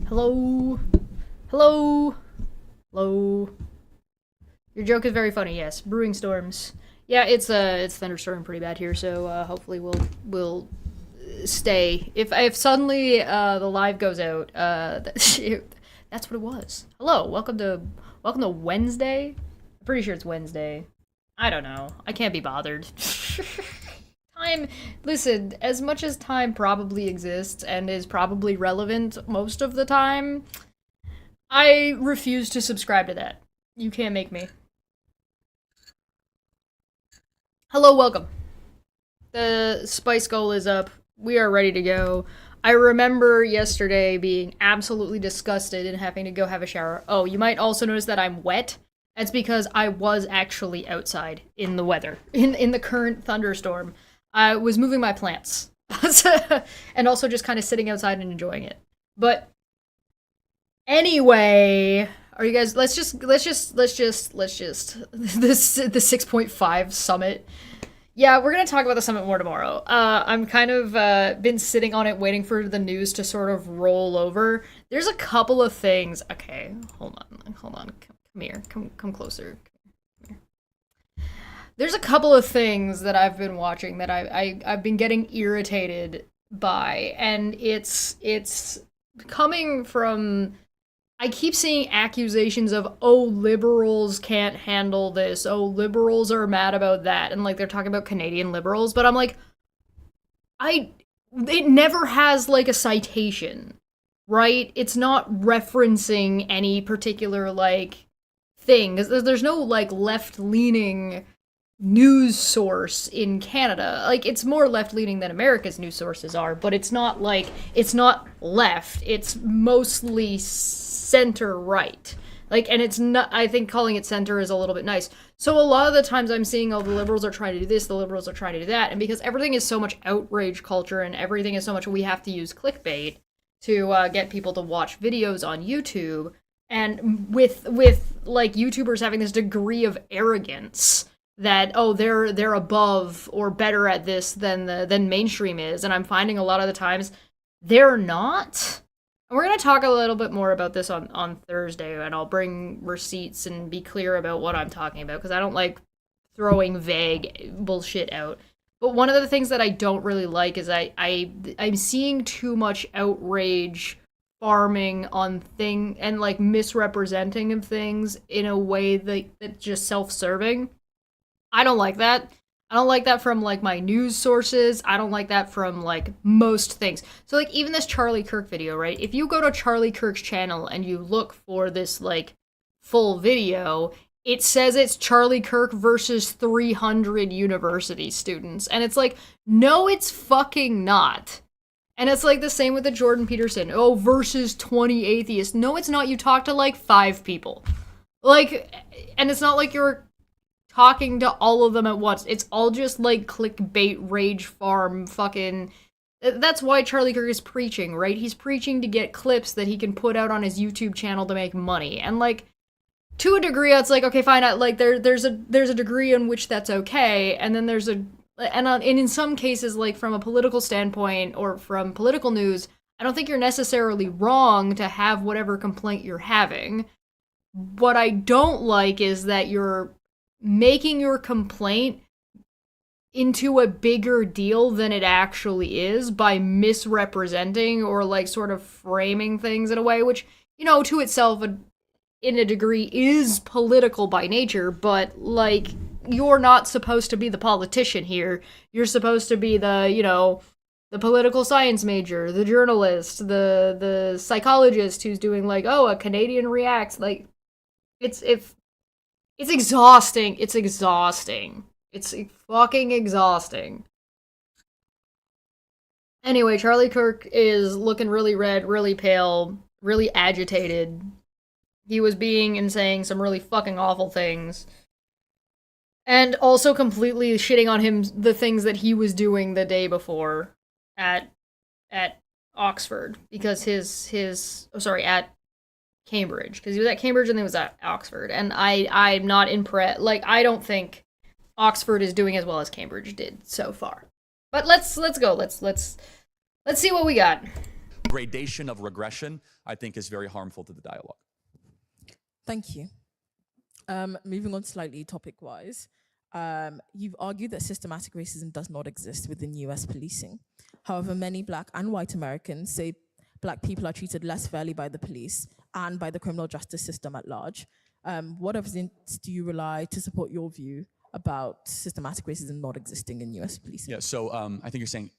Hello? Hello? Hello? Your joke is very funny, yes. Brewing storms. Yeah, it's thunderstorming pretty bad here, so hopefully we'll stay. If suddenly the live goes out, that's what it was. Hello, welcome to Wednesday. I'm pretty sure it's Wednesday. I don't know. I can't be bothered. Time, listen, as much as time probably exists and is probably relevant most of the time, I refuse to subscribe to that. You can't make me. Hello, welcome. The spice goal is up. We are ready to go. I remember yesterday being absolutely disgusted and having to go have a shower. Oh, you might also notice that I'm wet. That's because I was actually outside in the weather, in the current thunderstorm. I was moving my plants. And also just kind of sitting outside and enjoying it. But anyway, are you guys let's just this the 6.5 summit. Yeah, we're gonna talk about the summit more tomorrow. I'm kind of been sitting on it waiting for the news to sort of roll over. There's a couple of things. Okay, hold on. Come here. Come closer. There's a couple of things that I've been watching that I've been getting irritated by, and it's coming from. I keep seeing accusations of, oh, liberals can't handle this, oh, liberals are mad about that, and like they're talking about Canadian liberals, but I'm like, it never has like a citation, right? It's not referencing any particular like thing. There's no like left-leaning news source in Canada. Like, it's more left-leaning than America's news sources are, but it's not like, it's not left. It's mostly center-right. Like, and it's not, I think calling it center is a little bit nice. So a lot of the times I'm seeing, oh, the liberals are trying to do this, the liberals are trying to do that, and because everything is so much outrage culture and everything is so much we have to use clickbait to get people to watch videos on YouTube, and with like YouTubers having this degree of arrogance that, oh, they're above or better at this than mainstream is, and I'm finding a lot of the times they're not. And we're gonna talk a little bit more about this on Thursday, and I'll bring receipts and be clear about what I'm talking about, because I don't like throwing vague bullshit out. But one of the things that I don't really like is I'm seeing too much outrage farming on thing and like misrepresenting of things in a way that's just self-serving. I don't like that. I don't like that from like my news sources. I don't like that from like most things. So like even this Charlie Kirk video, right? If you go to Charlie Kirk's channel and you look for this like full video, it says it's Charlie Kirk versus 300 university students. And it's like, no, it's fucking not. And it's like the same with the Jordan Peterson. Oh, versus 20 atheists. No, it's not. You talk to like 5 people. Like, and it's not like you're talking to all of them at once. It's all just like clickbait, rage farm, fucking. That's why Charlie Kirk is preaching, right? He's preaching to get clips that he can put out on his YouTube channel to make money. And like, to a degree, it's like, okay, fine. Like there's a degree in which that's okay, and then there's a and in some cases, like from a political standpoint or from political news, I don't think you're necessarily wrong to have whatever complaint you're having. What I don't like is that you're making your complaint into a bigger deal than it actually is by misrepresenting or like sort of framing things in a way which, you know, to itself in a degree is political by nature, but like you're not supposed to be the politician here. You're supposed to be the, you know, the political science major, the journalist, the psychologist who's doing like, oh, a Canadian reacts. Like, it's exhausting. It's exhausting. It's fucking exhausting. Anyway, Charlie Kirk is looking really red, really pale, really agitated. He was being and saying some really fucking awful things. And also completely shitting on him the things that he was doing the day before at Oxford, because at Cambridge, because he was at Cambridge and then he was at Oxford, and I'm not impressed. Like, I don't think Oxford is doing as well as Cambridge did so far. But let's go. Let's see what we got. gradation of regression, I think, is very harmful to the dialogue. Thank you. Moving on slightly topic-wise, you've argued that systematic racism does not exist within US policing. However, many Black and white Americans say Black people are treated less fairly by the police and by the criminal justice system at large. What evidence do you rely to support your view about systematic racism not existing in US policing? Yeah, so I think you're saying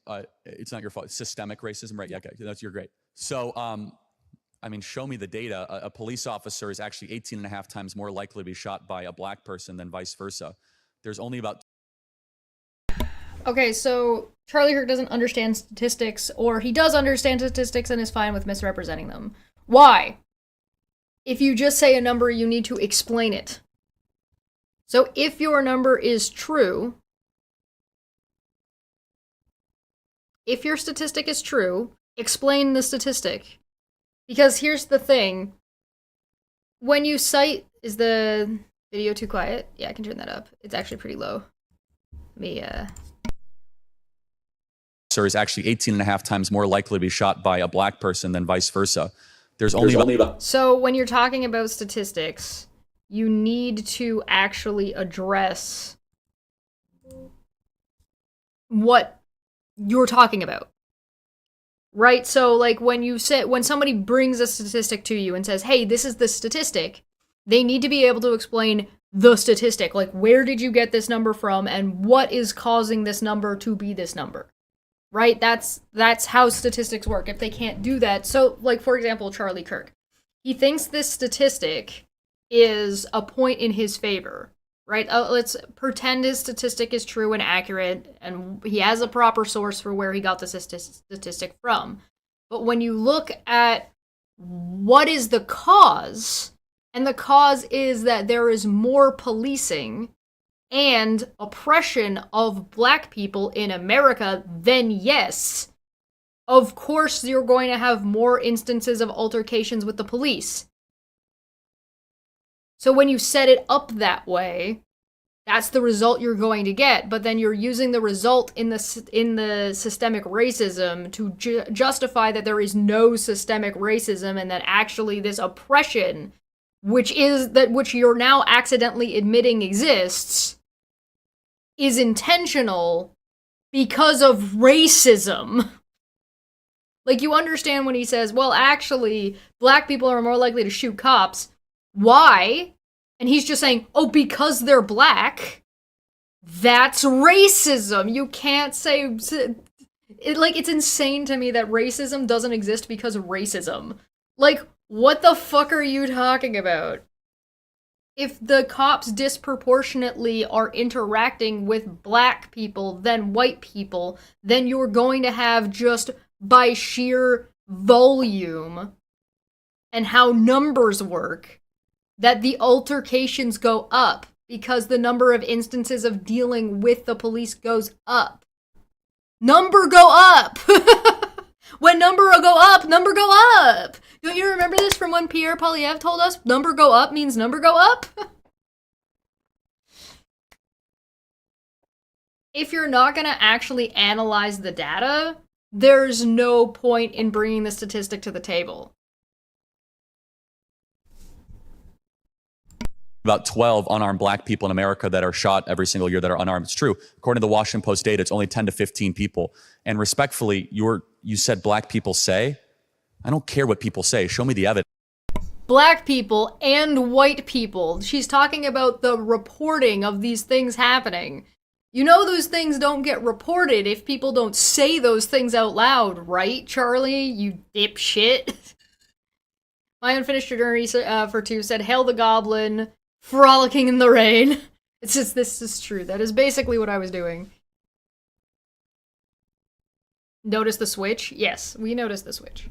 it's not your fault, it's systemic racism, right? Yeah, okay, you're great. So, I mean, show me the data. A police officer is actually 18 and a half times more likely to be shot by a Black person than vice versa. There's only about... Okay, so Charlie Kirk doesn't understand statistics, or he does understand statistics and is fine with misrepresenting them. Why? If you just say a number, you need to explain it. So if your number is true, if your statistic is true, explain the statistic. Because here's the thing. When you cite... Is the video too quiet? Yeah, I can turn that up. It's actually pretty low. Is actually 18 and a half times more likely to be shot by a Black person than vice versa. There's only about... So when you're talking about statistics, you need to actually address what you're talking about. Right? So like when somebody brings a statistic to you and says, "Hey, this is the statistic," they need to be able to explain the statistic. Like, where did you get this number from and what is causing this number to be this number? Right? That's how statistics work. If they can't do that, so like for example, Charlie Kirk, he thinks this statistic is a point in his favor, right? Let's pretend his statistic is true and accurate, and he has a proper source for where he got the statistic from. But when you look at what is the cause, and the cause is that there is more policing and oppression of Black people in America, then yes, of course you're going to have more instances of altercations with the police. So when you set it up that way, that's the result you're going to get. But then you're using the result in the systemic racism to justify that there is no systemic racism and that actually this oppression, which you're now accidentally admitting exists, is intentional because of racism. Like, you understand when he says, well, actually, Black people are more likely to shoot cops. Why? And he's just saying, oh, because they're Black. That's racism. You can't say... it's insane to me that racism doesn't exist because of racism. Like, what the fuck are you talking about? If the cops disproportionately are interacting with Black people than white people, then you're going to have, just by sheer volume and how numbers work, that the altercations go up because the number of instances of dealing with the police goes up. Number go up! When number go up, number go up! Don't you remember this from when Pierre Poilievre told us number go up means number go up? If you're not going to actually analyze the data, there's no point in bringing the statistic to the table. About 12 unarmed Black people in America that are shot every single year that are unarmed. It's true. According to the Washington Post data, it's only 10 to 15 people. And respectfully, you said Black people say. I don't care what people say. Show me the evidence. Black people and white people. She's talking about the reporting of these things happening. You know those things don't get reported if people don't say those things out loud, right, Charlie? You dipshit. My Unfinished Journey for Two said, "Hail the Goblin, frolicking in the rain." It's just, this is true. That is basically what I was doing. Notice the switch? Yes, we noticed the switch.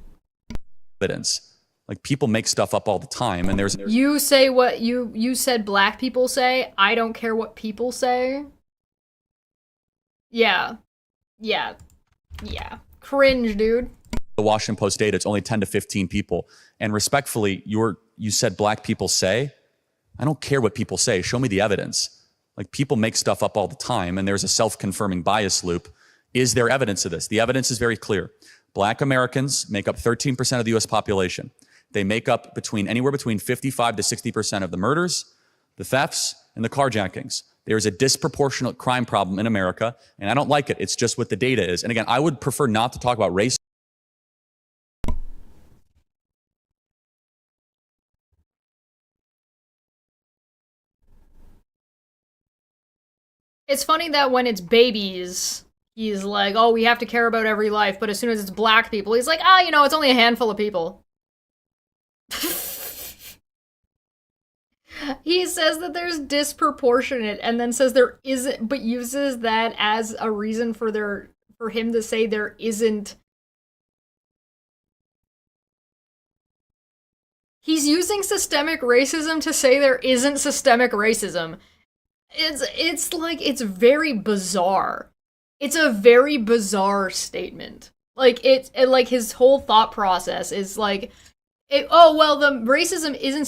Evidence. Like, people make stuff up all the time, and there's... You say what you said Black people say. I don't care what people say. Yeah. Cringe, dude. The Washington Post data, it's only 10 to 15 people. And respectfully, you said Black people say. I don't care what people say. Show me the evidence. Like, people make stuff up all the time, and there's a self-confirming bias loop. Is there evidence of this? The evidence is very clear. Black Americans make up 13% of the US population. They make up anywhere between 55 to 60% of the murders, the thefts, and the carjackings. There's a disproportionate crime problem in America, and I don't like it. It's just what the data is. And again, I would prefer not to talk about race. It's funny that when it's babies, he's like, oh, we have to care about every life, but as soon as it's black people, he's like, you know, it's only a handful of people. He says that there's disproportionate, and then says there isn't, but uses that as a reason for him to say there isn't. He's using systemic racism to say there isn't systemic racism. It's very bizarre. It's a very bizarre statement. Like like his whole thought process is like, the racism isn't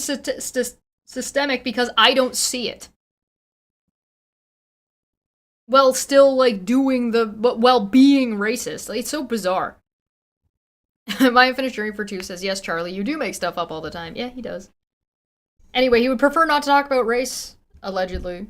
systemic because I don't see it. While still like being racist. Like, it's so bizarre. My Unfinished Journey for Two says, yes, Charlie, you do make stuff up all the time. Yeah, he does. Anyway, he would prefer not to talk about race, allegedly.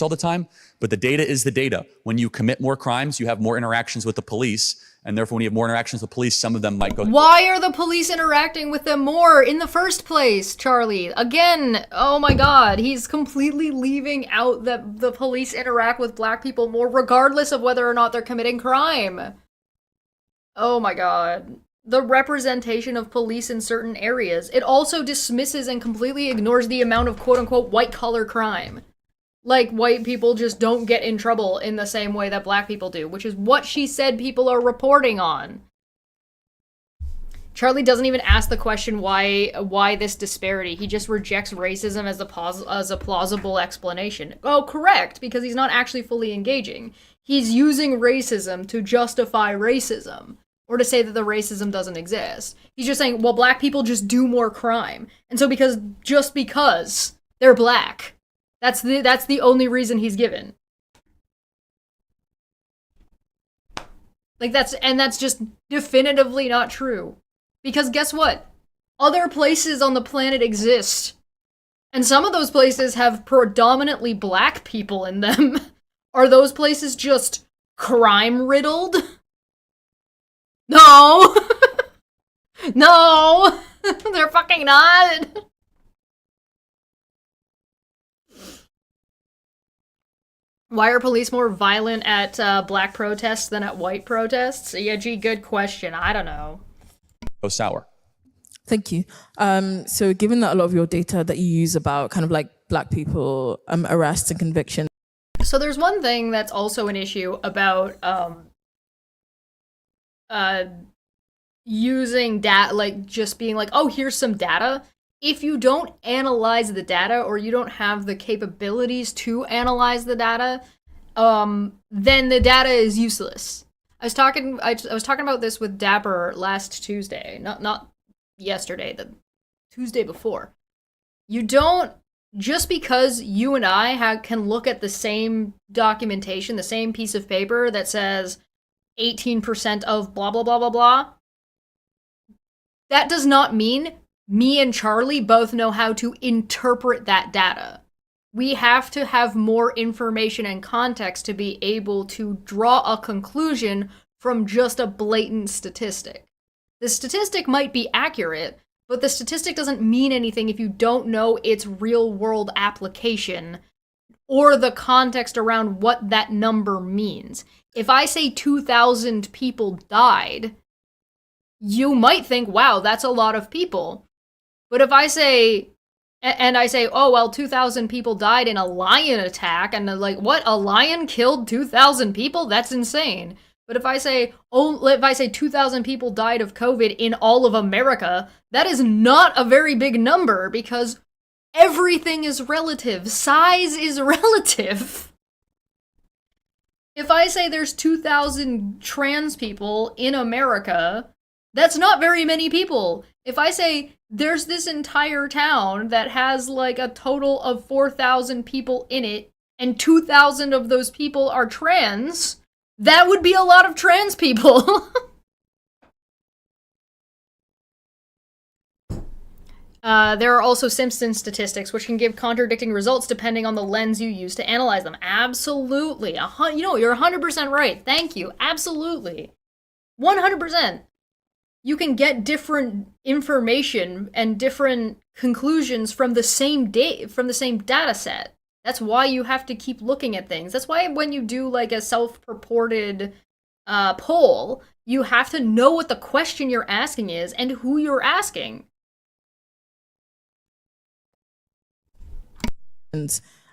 All the time, but the data is the data. When you commit more crimes, you have more interactions with the police, and therefore when you have more interactions with police, some of them might go. Why are the police interacting with them more in the first place, Charlie? Again, oh my god, he's completely leaving out that the police interact with black people more regardless of whether or not they're committing crime. Oh my god. The representation of police in certain areas. It also dismisses and completely ignores the amount of quote-unquote white-collar crime. Like, white people just don't get in trouble in the same way that black people do, which is what she said people are reporting on. Charlie doesn't even ask the question why this disparity. He just rejects racism as a plausible explanation. Oh, correct, because he's not actually fully engaging. He's using racism to justify racism, or to say that the racism doesn't exist. He's just saying, well, black people just do more crime. And so because they're black, that's the only reason he's given. Like, that's just definitively not true. Because guess what? Other places on the planet exist. And some of those places have predominantly black people in them. Are those places just crime-riddled? No! No! They're fucking not! Why are police more violent at black protests than at white protests? Yeah, gee, good question. I don't know. Go sour. Thank you. So given that a lot of your data that you use about kind of like black people arrests and convictions. So there's one thing that's also an issue about using data, like just being like, oh, here's some data. If you don't analyze the data, or you don't have the capabilities to analyze the data, then the data is useless. I was talking about this with Dapper last Tuesday, not yesterday, the Tuesday before. You don't, just because you and I can look at the same documentation, the same piece of paper that says 18% of blah, blah, blah, blah, blah, that does not mean me and Charlie both know how to interpret that data. We have to have more information and context to be able to draw a conclusion from just a blatant statistic. The statistic might be accurate, but the statistic doesn't mean anything if you don't know its real-world application or the context around what that number means. If I say 2,000 people died, you might think, wow, that's a lot of people. But if I say, oh, well, 2,000 people died in a lion attack, and like, what? A lion killed 2,000 people? That's insane. But if I say 2,000 people died of COVID in all of America, that is not a very big number, because everything is relative. Size is relative. If I say there's 2,000 trans people in America, that's not very many people. If I say there's this entire town that has like a total of 4,000 people in it, and 2,000 of those people are trans, that would be a lot of trans people. There are also Simpson statistics, which can give contradicting results depending on the lens you use to analyze them. Absolutely. You're 100% right. Thank you. Absolutely. 100%. You can get different information and different conclusions from the same data set. That's why you have to keep looking at things. That's why when you do like a self-purported poll, you have to know what the question you're asking is and who you're asking.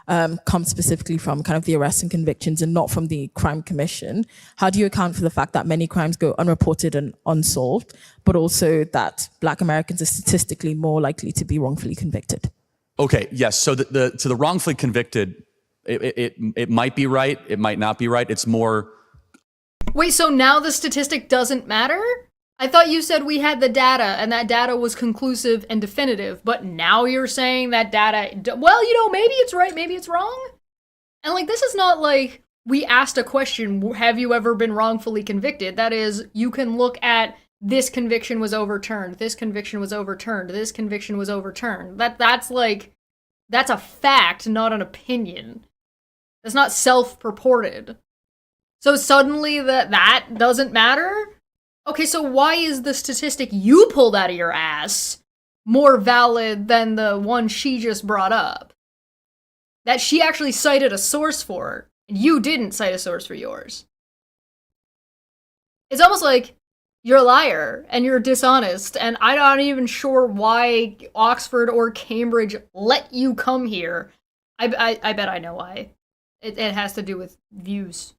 Come specifically from kind of the arrests and convictions and not from the crime commission. How do you account for the fact that many crimes go unreported and unsolved, but also that Black Americans are statistically more likely to be wrongfully convicted? Okay, yes. So to the wrongfully convicted, it might be right, it might not be right. It's more. Wait, so now the statistic doesn't matter? I thought you said we had the data and that data was conclusive and definitive, but now you're saying that data, well, maybe it's right, maybe it's wrong. And like, this is not like we asked a question, have you ever been wrongfully convicted? That is, you can look at this conviction was overturned, this conviction was overturned, this conviction was overturned. That's a fact, not an opinion. That's not self-purported. So suddenly that doesn't matter? Okay, so why is the statistic you pulled out of your ass more valid than the one she just brought up? That she actually cited a source for, and you didn't cite a source for yours. It's almost like you're a liar, and you're dishonest, and I'm not even sure why Oxford or Cambridge let you come here. I bet I know why. It has to do with views.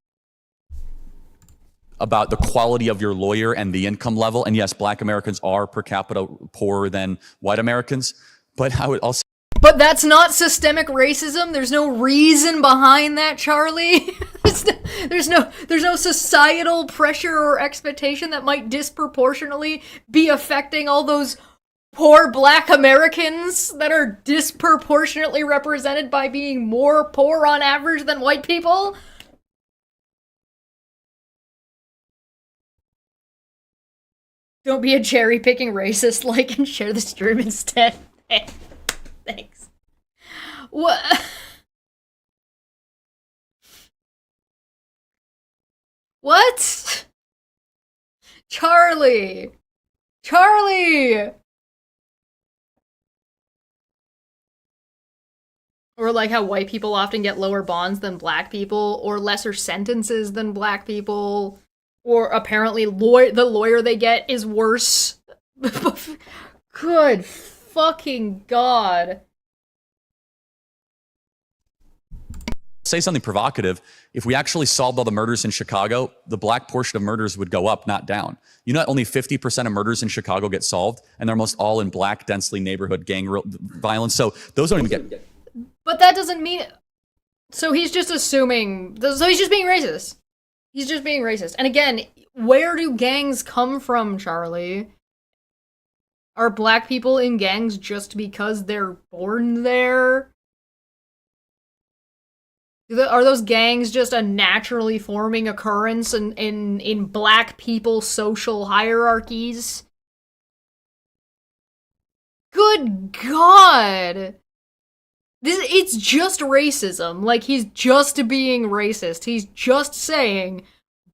About the quality of your lawyer and the income level. And yes, Black Americans are per capita poorer than white Americans, but I would also. But that's not systemic racism. There's no reason behind that, Charlie. There's no societal pressure or expectation that might disproportionately be affecting all those poor Black Americans that are disproportionately represented by being more poor on average than white people. Don't be a cherry-picking racist, like and share the stream instead. Thanks. What? What? Charlie! Or like how white people often get lower bonds than Black people, or lesser sentences than Black people. Or apparently the lawyer they get is worse. Good fucking God. Say something provocative. If we actually solved all the murders in Chicago, the Black portion of murders would go up, not down. You know that only 50% of murders in Chicago get solved, and they're almost all in Black, densely neighborhood gang violence. So those don't even get. But that doesn't mean. So he's just assuming. So he's just being racist. He's just being racist. And again, where do gangs come from, Charlie? Are Black people in gangs just because they're born there? Are those gangs just a naturally forming occurrence in Black people's social hierarchies? Good God! It's just racism. Like, he's just being racist. He's just saying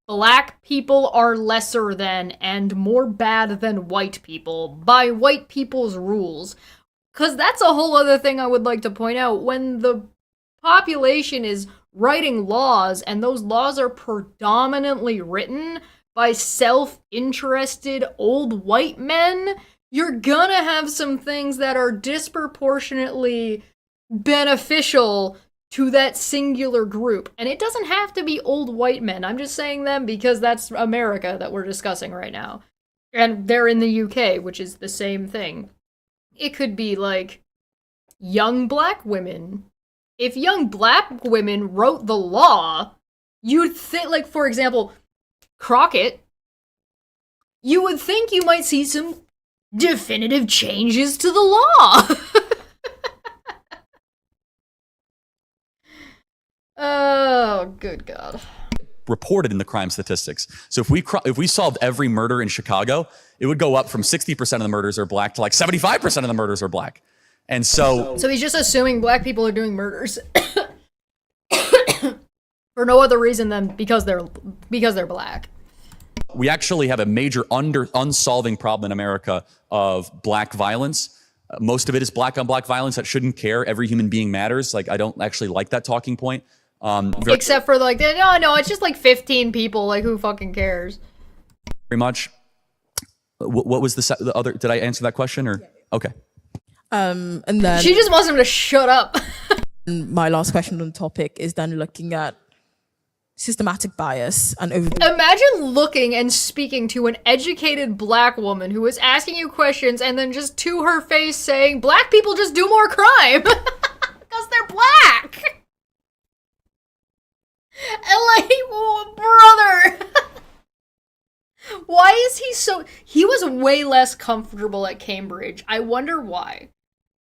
Black people are lesser than and more bad than white people by white people's rules. Because that's a whole other thing I would like to point out. When the population is writing laws, and those laws are predominantly written by self-interested old white men, you're gonna have some things that are disproportionately beneficial to that singular group. And it doesn't have to be old white men. I'm just saying them because that's America that we're discussing right now. And they're in the UK, which is the same thing. It could be like young Black women. If young Black women wrote the law, you'd think, like, for example, Crockett, you would think you might see some definitive changes to the law. Oh, good God. reported in the crime statistics. So if we solved every murder in Chicago, it would go up from 60% of the murders are black to like 75% of the murders are black. And so he's just assuming black people are doing murders for no other reason than because they're black. we actually have a major unsolving problem in America of black violence. Most of it is black on black violence that shouldn't care. Every human being matters. Like, I don't actually like that talking point. Except for like, no, it's just like 15 people. Like, who fucking cares? Very much. What was the other? Did I answer that question or? Okay. And then She just wants him to shut up. my last question on the topic is then looking at systematic bias and Imagine looking and speaking to an educated black woman who is asking you questions and then just to her face saying, black people just do more crime because they're black. And like, oh, brother. Why is he so... He was way less comfortable at Cambridge. I wonder why.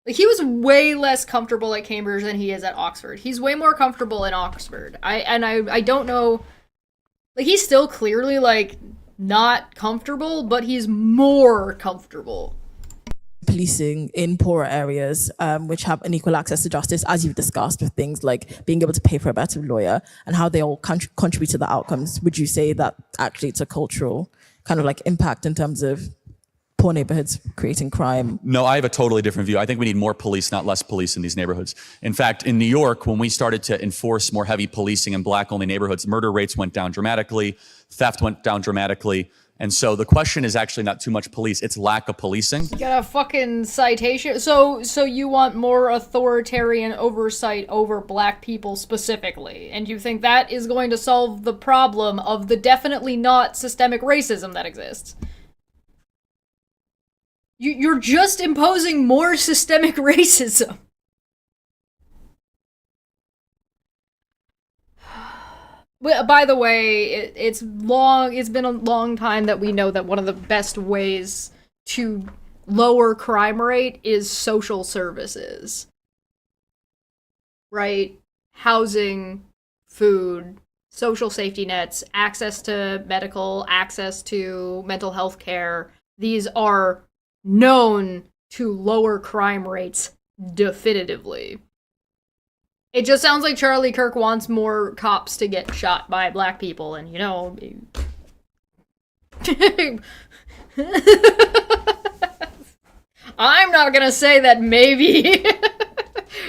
Like, he was way less comfortable at Cambridge than he is at Oxford. He's way more comfortable in Oxford. I don't know... Like, he's still clearly, like, not comfortable, but he's more comfortable. Policing in poorer areas, which have unequal access to justice, as you've discussed, with things like being able to pay for a better lawyer and how they all contribute to the outcomes. Would you say that actually it's a cultural kind of like impact in terms of poor neighborhoods creating crime? No, I have a totally different view. I think we need more police, not less police in these neighborhoods. In fact, in New York, when we started to enforce more heavy policing in black-only neighborhoods, murder rates went down dramatically, theft went down dramatically. And so the question is actually not too much police, it's lack of policing. You got a fucking citation. So you want more authoritarian oversight over black people specifically, and you think that is going to solve the problem of the definitely not systemic racism that exists? You're just imposing more systemic racism. By the way, it's been a long time that we know that one of the best ways to lower crime rate is social services. Right? Housing, food, social safety nets, access to medical, access to mental health care. These are known to lower crime rates definitively. It just sounds like Charlie Kirk wants more cops to get shot by black people, and you know... I'm not gonna say that maybe.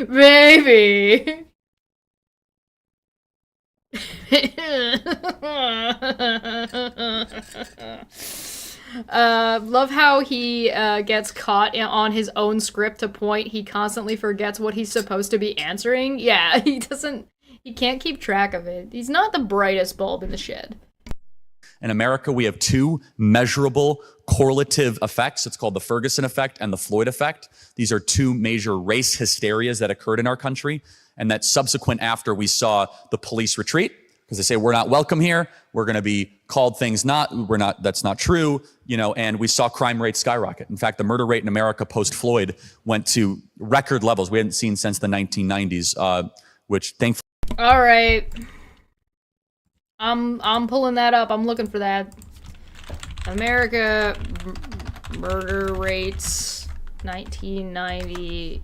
Maybe. Love how he gets caught on his own script to point. He constantly forgets what he's supposed to be answering. Yeah, he can't keep track of it. He's not the brightest bulb in the shed. In America, we have two measurable correlative effects. It's called the Ferguson effect and the Floyd effect. These are two major race hysterias that occurred in our country, and that subsequent after we saw the police retreat, because they say, we're not welcome here, we're going to be called things that's not true, you know, and we saw crime rates skyrocket. In fact, the murder rate in America post-Floyd went to record levels we hadn't seen since the 1990s, which thankfully... All right. I'm pulling that up. I'm looking for that. America murder rates 1990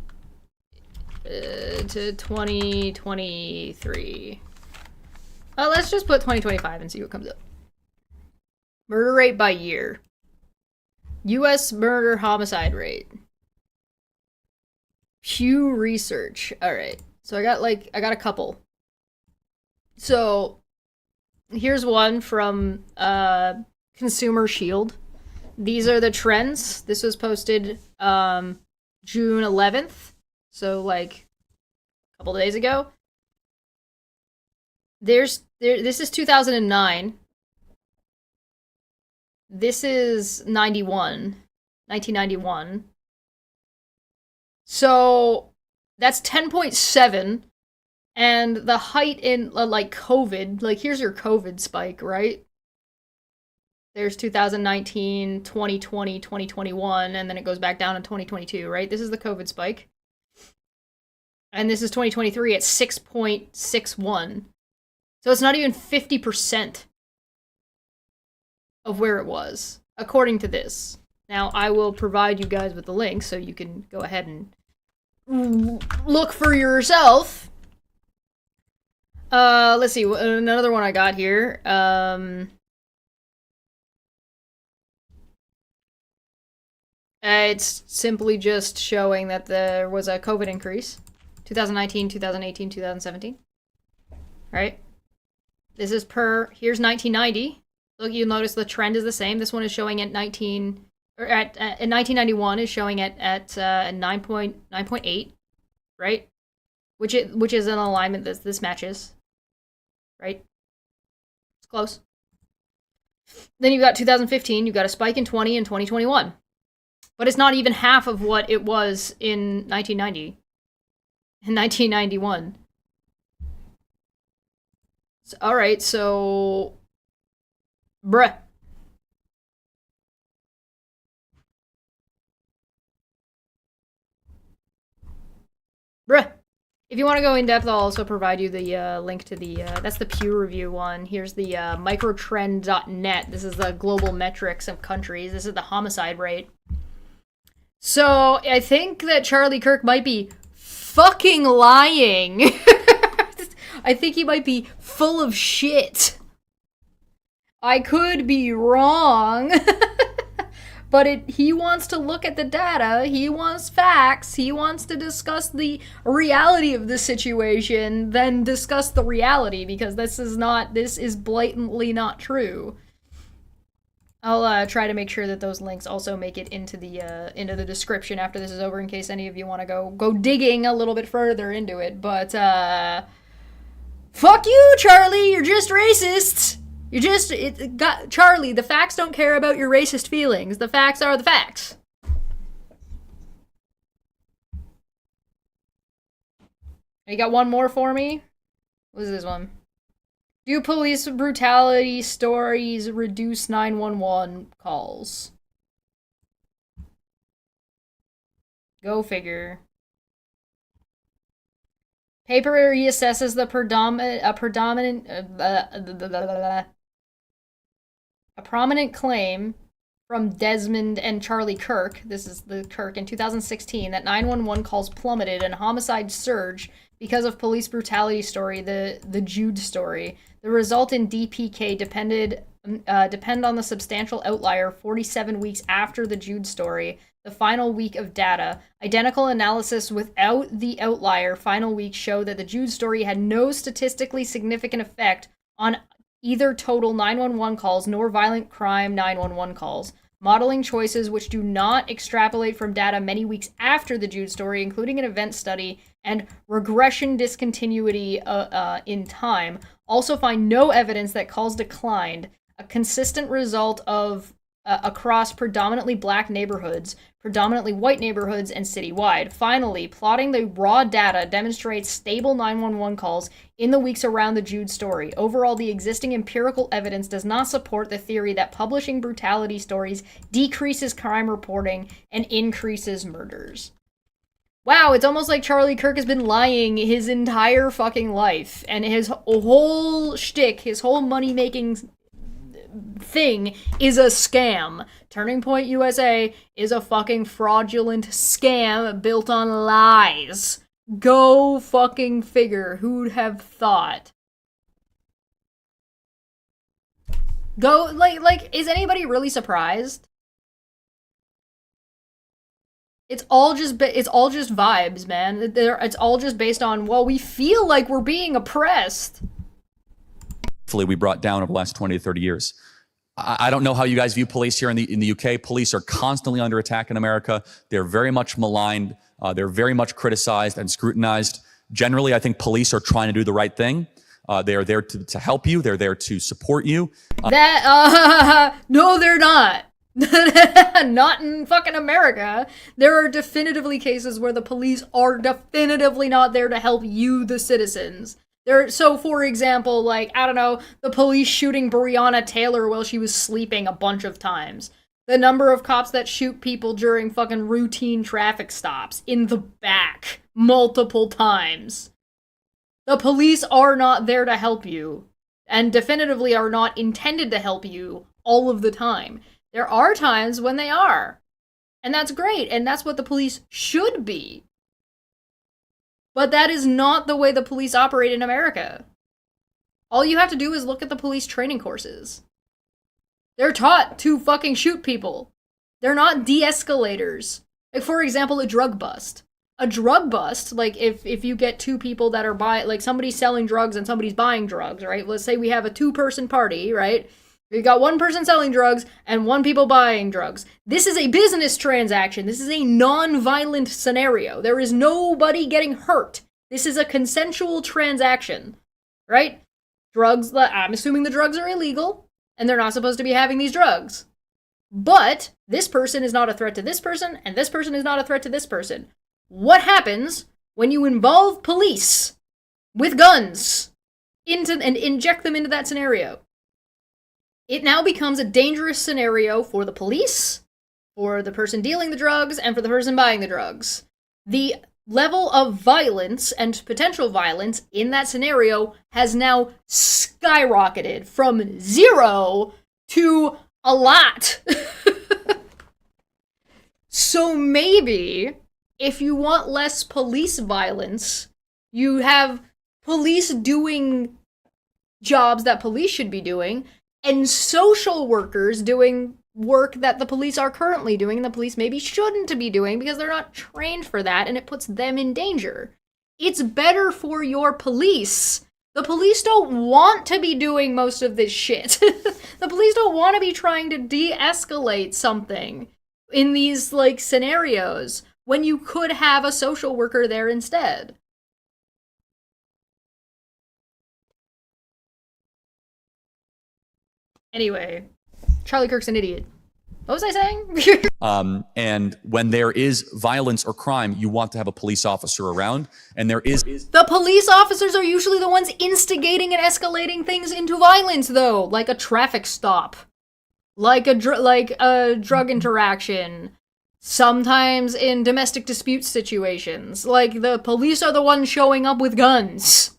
to 2023. Let's just put 2025 and see what comes up. Murder rate by year. U.S. murder homicide rate. Pew Research. All right. So I got a couple. So here's one from Consumer Shield. These are the trends. This was posted June 11th. So like a couple days ago. This is 2009. This is 1991. So that's 10.7. And the height in, like, COVID, like, here's your COVID spike, right? There's 2019, 2020, 2021, and then it goes back down in 2022, right? This is the COVID spike. And this is 2023 at 6.61. So it's not even 50% of where it was, according to this. Now, I will provide you guys with the link so you can go ahead and look for yourself. Let's see, another one I got here. It's simply just showing that there was a COVID increase. 2019, 2018, 2017. Right? This is here's 1990. Look, you'll notice the trend is the same. This one is showing at 1991 is showing at 9.8, right? Which is an alignment that this matches, right? It's close. Then you've got 2015. You've got a spike in 20 and 2021, but it's not even half of what it was in 1990 and 1991. So, all right, so. Bruh. If you want to go in depth, I'll also provide you the link to the, that's the Pew Review one. Here's the microtrend.net. This is the global metrics of countries. This is the homicide rate. So I think that Charlie Kirk might be fucking lying. I think he might be full of shit. I could be wrong, but he wants to look at the data, he wants facts, he wants to discuss the reality of the situation, then discuss the reality, because this is blatantly not true. I'll try to make sure that those links also make it into the description after this is over, in case any of you want to go digging a little bit further into it, but, fuck you, Charlie, you're just racist! Charlie, the facts don't care about your racist feelings. The facts are the facts. You got one more for me? What is this one? Do police brutality stories reduce 911 calls? Go figure. Paper reassesses the a prominent claim from Desmond and Charlie Kirk, this is the Kirk, in 2016, that 911 calls plummeted and homicide surged because of police brutality story, the Jude story. The result in DPK depend on the substantial outlier 47 weeks after the Jude story, the final week of data. Identical analysis without the outlier final week show that the Jude story had no statistically significant effect on either total 911 calls nor violent crime 911 calls. Modeling choices which do not extrapolate from data many weeks after the Jude story, including an event study and regression discontinuity in time, also find no evidence that calls declined, a consistent result of across predominantly black neighborhoods, predominantly white neighborhoods, and citywide. Finally, plotting the raw data demonstrates stable 911 calls in the weeks around the Jude story. Overall, the existing empirical evidence does not support the theory that publishing brutality stories decreases crime reporting and increases murders. Wow, it's almost like Charlie Kirk has been lying his entire fucking life, and his whole shtick, his whole money-making thing is a scam. Turning Point USA is a fucking fraudulent scam built on lies. Go fucking figure. Who'd have thought? Go, like, is anybody really surprised? It's all just vibes, man. It's all just based on, well, we feel like we're being oppressed. Hopefully we brought down over the last 20 to 30 years. I don't know how you guys view police here in the UK. Police are constantly under attack in America. They're very much maligned. They're very much criticized and scrutinized. Generally, I think police are trying to do the right thing. They are there to help you. They're there to support you. No, they're not. Not in fucking America. There are definitively cases where the police are definitively not there to help you, the citizens. So, for example, like, I don't know, the police shooting Breonna Taylor while she was sleeping a bunch of times. The number of cops that shoot people during fucking routine traffic stops in the back multiple times. The police are not there to help you. and definitively are not intended to help you all of the time. There are times when they are. And that's great, and that's what the police should be. But that is not the way the police operate in America. All you have to do is look at the police training courses. They're taught to fucking shoot people. They're not de-escalators. Like, for example, a drug bust. A drug bust, like, if you get two people that are like, somebody's selling drugs and somebody's buying drugs, right? Let's say we have a two-person party, right? We got one person selling drugs and one people buying drugs. This is a business transaction. This is a non-violent scenario. There is nobody getting hurt. This is a consensual transaction, right? Drugs, I'm assuming the drugs are illegal, and they're not supposed to be having these drugs. But this person is not a threat to this person, and this person is not a threat to this person. What happens when you involve police with guns and inject them into that scenario? It now becomes a dangerous scenario for the police, for the person dealing the drugs, and for the person buying the drugs. The level of violence and potential violence in that scenario has now skyrocketed from 0 to a lot. So maybe, if you want less police violence, you have police doing jobs that police should be doing, and social workers doing work that the police are currently doing and the police maybe shouldn't be doing because they're not trained for that and it puts them in danger. It's better for your police. The police don't want to be doing most of this shit. The police don't want to be trying to de-escalate something in these, like, scenarios when you could have a social worker there instead. Anyway, Charlie Kirk's an idiot. What was I saying? And when there is violence or crime, you want to have a police officer around. And there is... The police officers are usually the ones instigating and escalating things into violence, though. Like a traffic stop. Like a drug interaction. Sometimes in domestic dispute situations. Like, the police are the ones showing up with guns.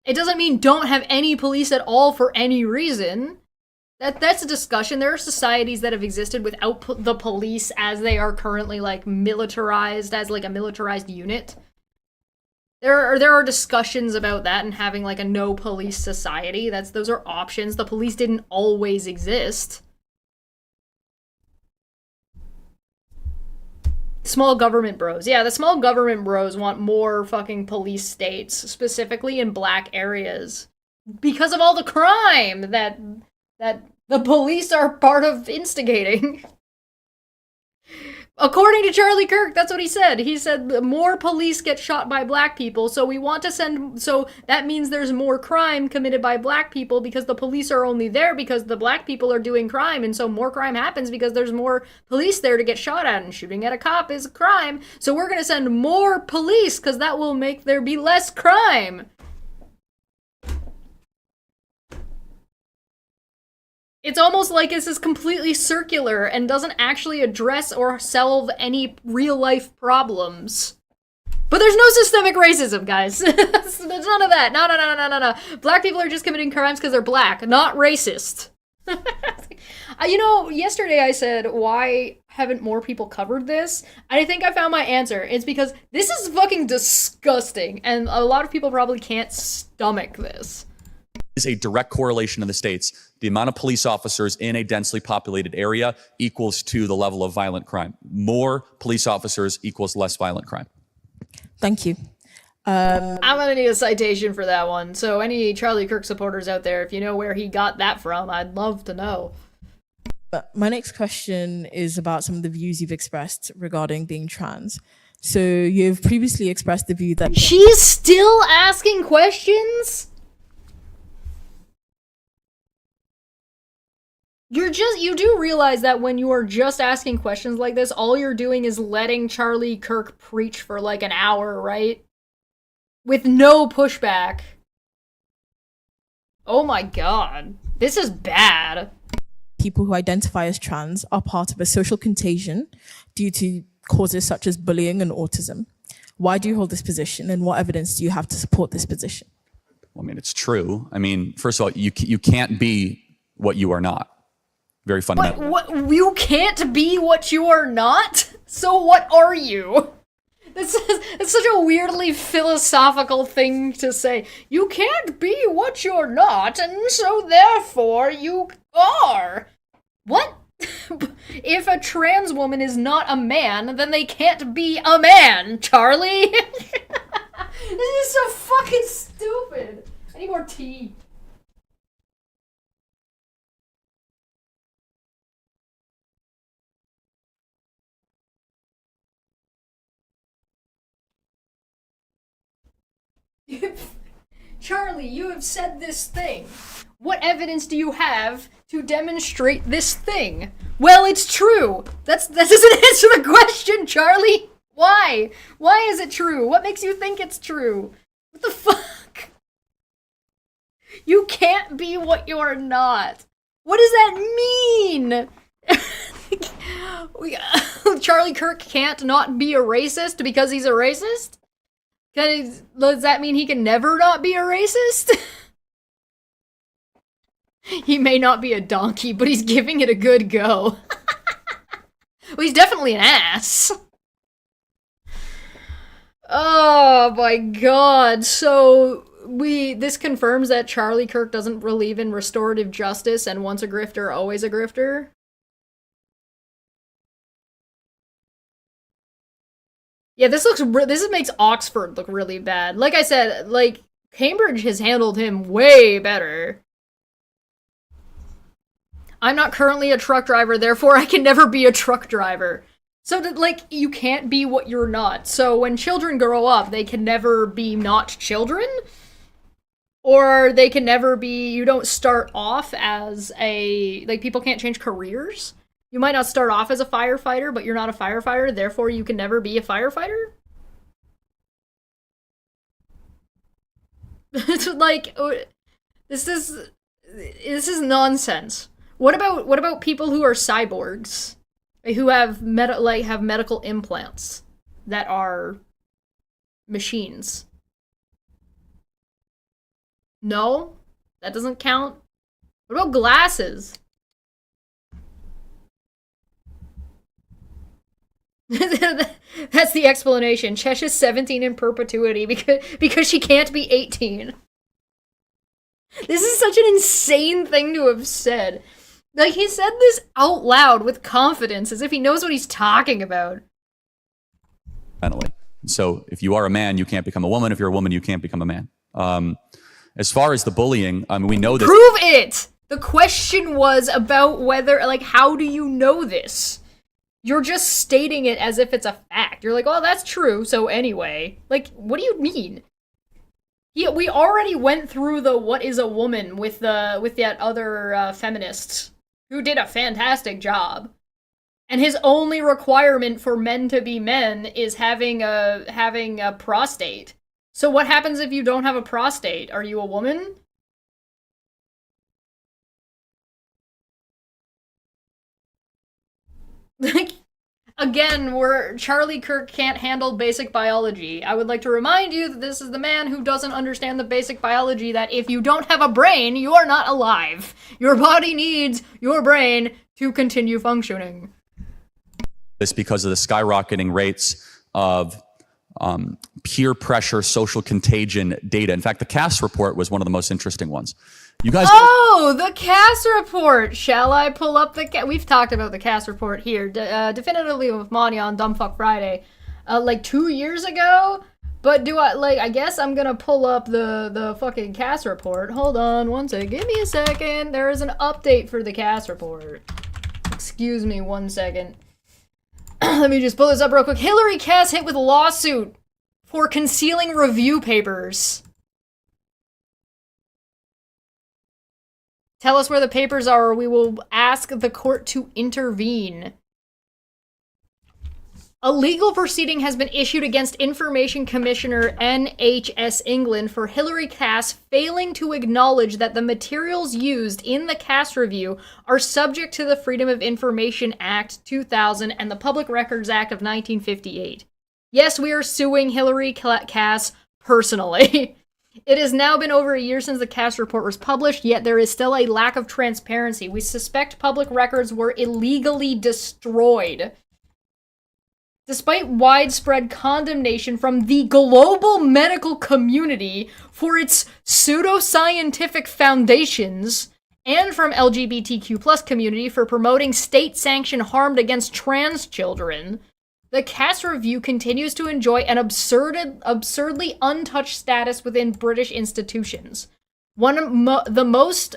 It doesn't mean don't have any police at all for any reason. That's a discussion. There are societies that have existed without the police as they are currently, like, militarized, as, like, a militarized unit. There are discussions about that and having, like, a no police society. Those are options. The police didn't always exist. Small government bros. Yeah, the small government bros want more fucking police states, specifically in black areas. Because of all the crime that the police are part of instigating. According to Charlie Kirk, that's what he said. He said more police get shot by black people, so we want to send... So that means there's more crime committed by black people because the police are only there because the black people are doing crime, and so more crime happens because there's more police there to get shot at, and shooting at a cop is a crime. So we're gonna send more police because that will make there be less crime. It's almost like this is completely circular and doesn't actually address or solve any real-life problems. But there's no systemic racism, guys. There's none of that. No. Black people are just committing crimes because they're black, not racist. You know, yesterday I said, why haven't more people covered this? And I think I found my answer. It's because this is fucking disgusting, and a lot of people probably can't stomach this. Is a direct correlation in the states. The amount of police officers in a densely populated area equals to the level of violent crime. More police officers equals less violent crime. Thank you. I'm gonna need a citation for that one. So any Charlie Kirk supporters out there, if you know where he got that from, I'd love to know. My next question is about some of the views you've expressed regarding being trans. So you've previously expressed the view that... She's still asking questions? You do realize that when you are just asking questions like this, all you're doing is letting Charlie Kirk preach for like an hour, right? With no pushback. Oh my god. This is bad. People who identify as trans are part of a social contagion due to causes such as bullying and autism. Why do you hold this position, and what evidence do you have to support this position? Well, I mean, it's true. I mean, first of all, you can't be what you are not. Very fundamental. What? You can't be what you are not? So what are you? It's such a weirdly philosophical thing to say. You can't be what you're not, and so therefore you are. What? If a trans woman is not a man, then they can't be a man, Charlie. This is so fucking stupid. I need more tea. Charlie, you have said this thing. What evidence do you have to demonstrate this thing? Well, it's true. That doesn't answer the question, Charlie. Why? Why is it true? What makes you think it's true? What the fuck? You can't be what you're not. What does that mean? Charlie Kirk can't not be a racist because he's a racist? Does that mean he can never not be a racist? He may not be a donkey, but he's giving it a good go. Well, he's definitely an ass. Oh my god. So this confirms that Charlie Kirk doesn't believe in restorative justice and once a grifter, always a grifter. Yeah, this makes Oxford look really bad. Like I said, like, Cambridge has handled him way better. I'm not currently a truck driver, therefore I can never be a truck driver. So, like, you can't be what you're not. So when children grow up, they can never be not children? Or they can never be, you don't start off as like, people can't change careers? You might not start off as a firefighter, but you're not a firefighter, therefore you can never be a firefighter? It's like, this is nonsense. What about people who are cyborgs? Who have medical implants that are machines? No? That doesn't count? What about glasses? That's the explanation. Chesh is 17 in perpetuity because she can't be 18. This is such an insane thing to have said. Like, he said this out loud with confidence, as if he knows what he's talking about. Finally. So if you are a man, you can't become a woman. If you're a woman, you can't become a man. As far as the bullying, I mean, we know this. Prove it! The question was about whether, like, how do you know this? You're just stating it as if it's a fact. You're like, oh, that's true, so anyway. Like, what do you mean? Yeah, we already went through the what is a woman with that other feminist who did a fantastic job. And his only requirement for men to be men is having a prostate. So what happens if you don't have a prostate? Are you a woman? Like, again, Charlie Kirk can't handle basic biology. I would like to remind you that this is the man who doesn't understand the basic biology that if you don't have a brain, you are not alive. Your body needs your brain to continue functioning. This because of the skyrocketing rates of peer pressure, social contagion data. In fact, the Cass report was one of the most interesting ones. You guys. Oh, the Cass report. Shall I pull up the? We've talked about the Cass report here, definitively with Monty on Dumbfuck Friday, like 2 years ago. But do I like? I guess I'm gonna pull up the fucking Cass report. Hold on, one second. Give me a second. There is an update for the Cass report. Excuse me, 1 second. Let me just pull this up real quick. Hilary Cass hit with a lawsuit for concealing review papers. Tell us where the papers are or we will ask the court to intervene. A legal proceeding has been issued against Information Commissioner NHS England for Hilary Cass failing to acknowledge that the materials used in the Cass review are subject to the Freedom of Information Act 2000 and the Public Records Act of 1958. Yes, we are suing Hilary Cass personally. It has now been over a year since the Cass report was published, yet there is still a lack of transparency. We suspect public records were illegally destroyed. Despite widespread condemnation from the global medical community for its pseudoscientific foundations, and from LGBTQ+ community for promoting state-sanctioned harm against trans children, the Cass Review continues to enjoy an absurdly untouched status within British institutions. The most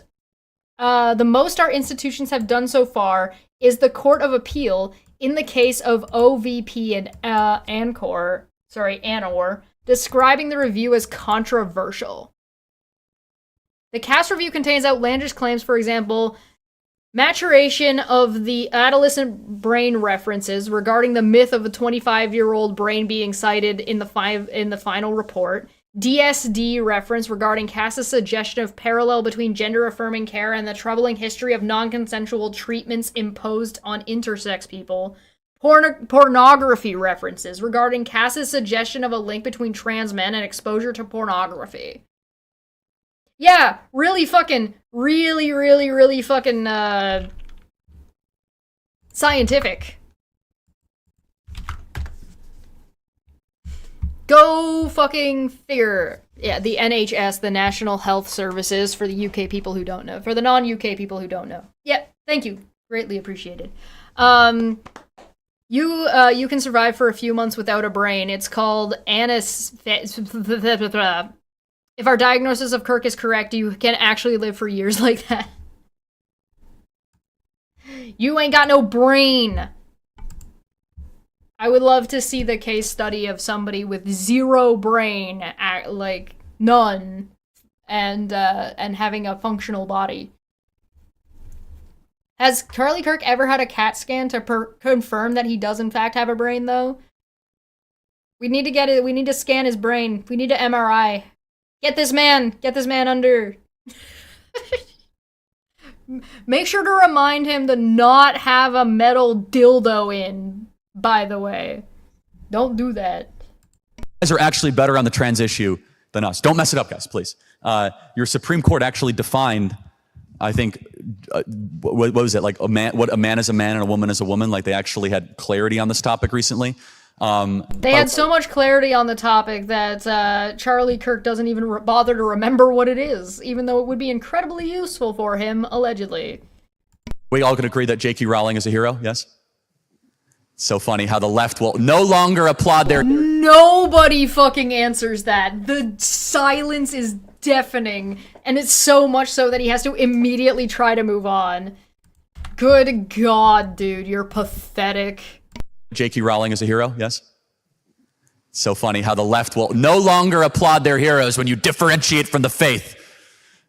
our institutions have done so far is the Court of Appeal in the case of OVP and Anor, describing the review as controversial. The Cass Review contains outlandish claims, for example, maturation of the adolescent brain references regarding the myth of a 25-year-old brain being cited in the final report, DSD reference regarding Cass's suggestion of parallel between gender-affirming care and the troubling history of non-consensual treatments imposed on intersex people, pornography references regarding Cass's suggestion of a link between trans men and exposure to pornography. Yeah, really fucking scientific. Go fucking figure. Yeah, the NHS, the National Health Services, for the UK people who don't know. For the non-UK people who don't know. Yep, thank you. Greatly appreciated. You can survive for a few months without a brain. It's called If our diagnosis of Kirk is correct, you can actually live for years like that. You ain't got no brain. I would love to see the case study of somebody with zero brain, like none, and having a functional body. Has Charlie Kirk ever had a CAT scan to confirm that he does in fact have a brain, though? We need to get it. We need to scan his brain. We need an MRI. Get this man under. Make sure to remind him to not have a metal dildo in, by the way. Don't do that. You guys are actually better on the trans issue than us. Don't mess it up, guys, please. Your Supreme Court actually defined, I think, what was it? Like what a man is a man and a woman is a woman. Like they actually had clarity on this topic recently. They had so much clarity on the topic that Charlie Kirk doesn't even bother to remember what it is, even though it would be incredibly useful for him, allegedly. We all can agree that J.K. Rowling is a hero, yes? So funny how the left will no longer applaud their... Nobody fucking answers that. The silence is deafening, and it's so much so that he has to immediately try to move on. Good God, dude, you're pathetic. J.K. Rowling is a hero, yes? So funny how the left will no longer applaud their heroes when you differentiate from the faith.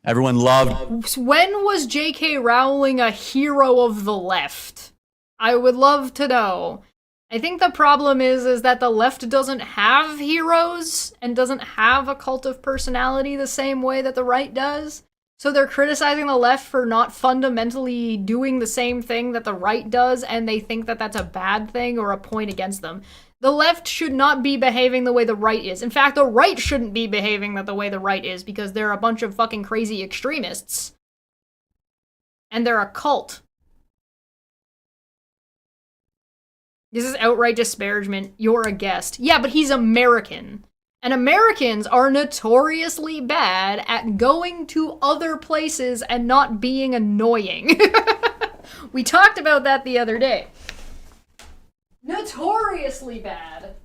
Everyone loved... When was J.K. Rowling a hero of the left? I would love to know. I think the problem is that the left doesn't have heroes and doesn't have a cult of personality the same way that the right does. So they're criticizing the left for not fundamentally doing the same thing that the right does, and they think that that's a bad thing or a point against them. The left should not be behaving the way the right is. In fact, the right shouldn't be behaving the way the right is, because they're a bunch of fucking crazy extremists. And they're a cult. This is outright disparagement. You're a guest. Yeah, but he's American. And Americans are notoriously bad at going to other places and not being annoying. We talked about that the other day. Notoriously bad.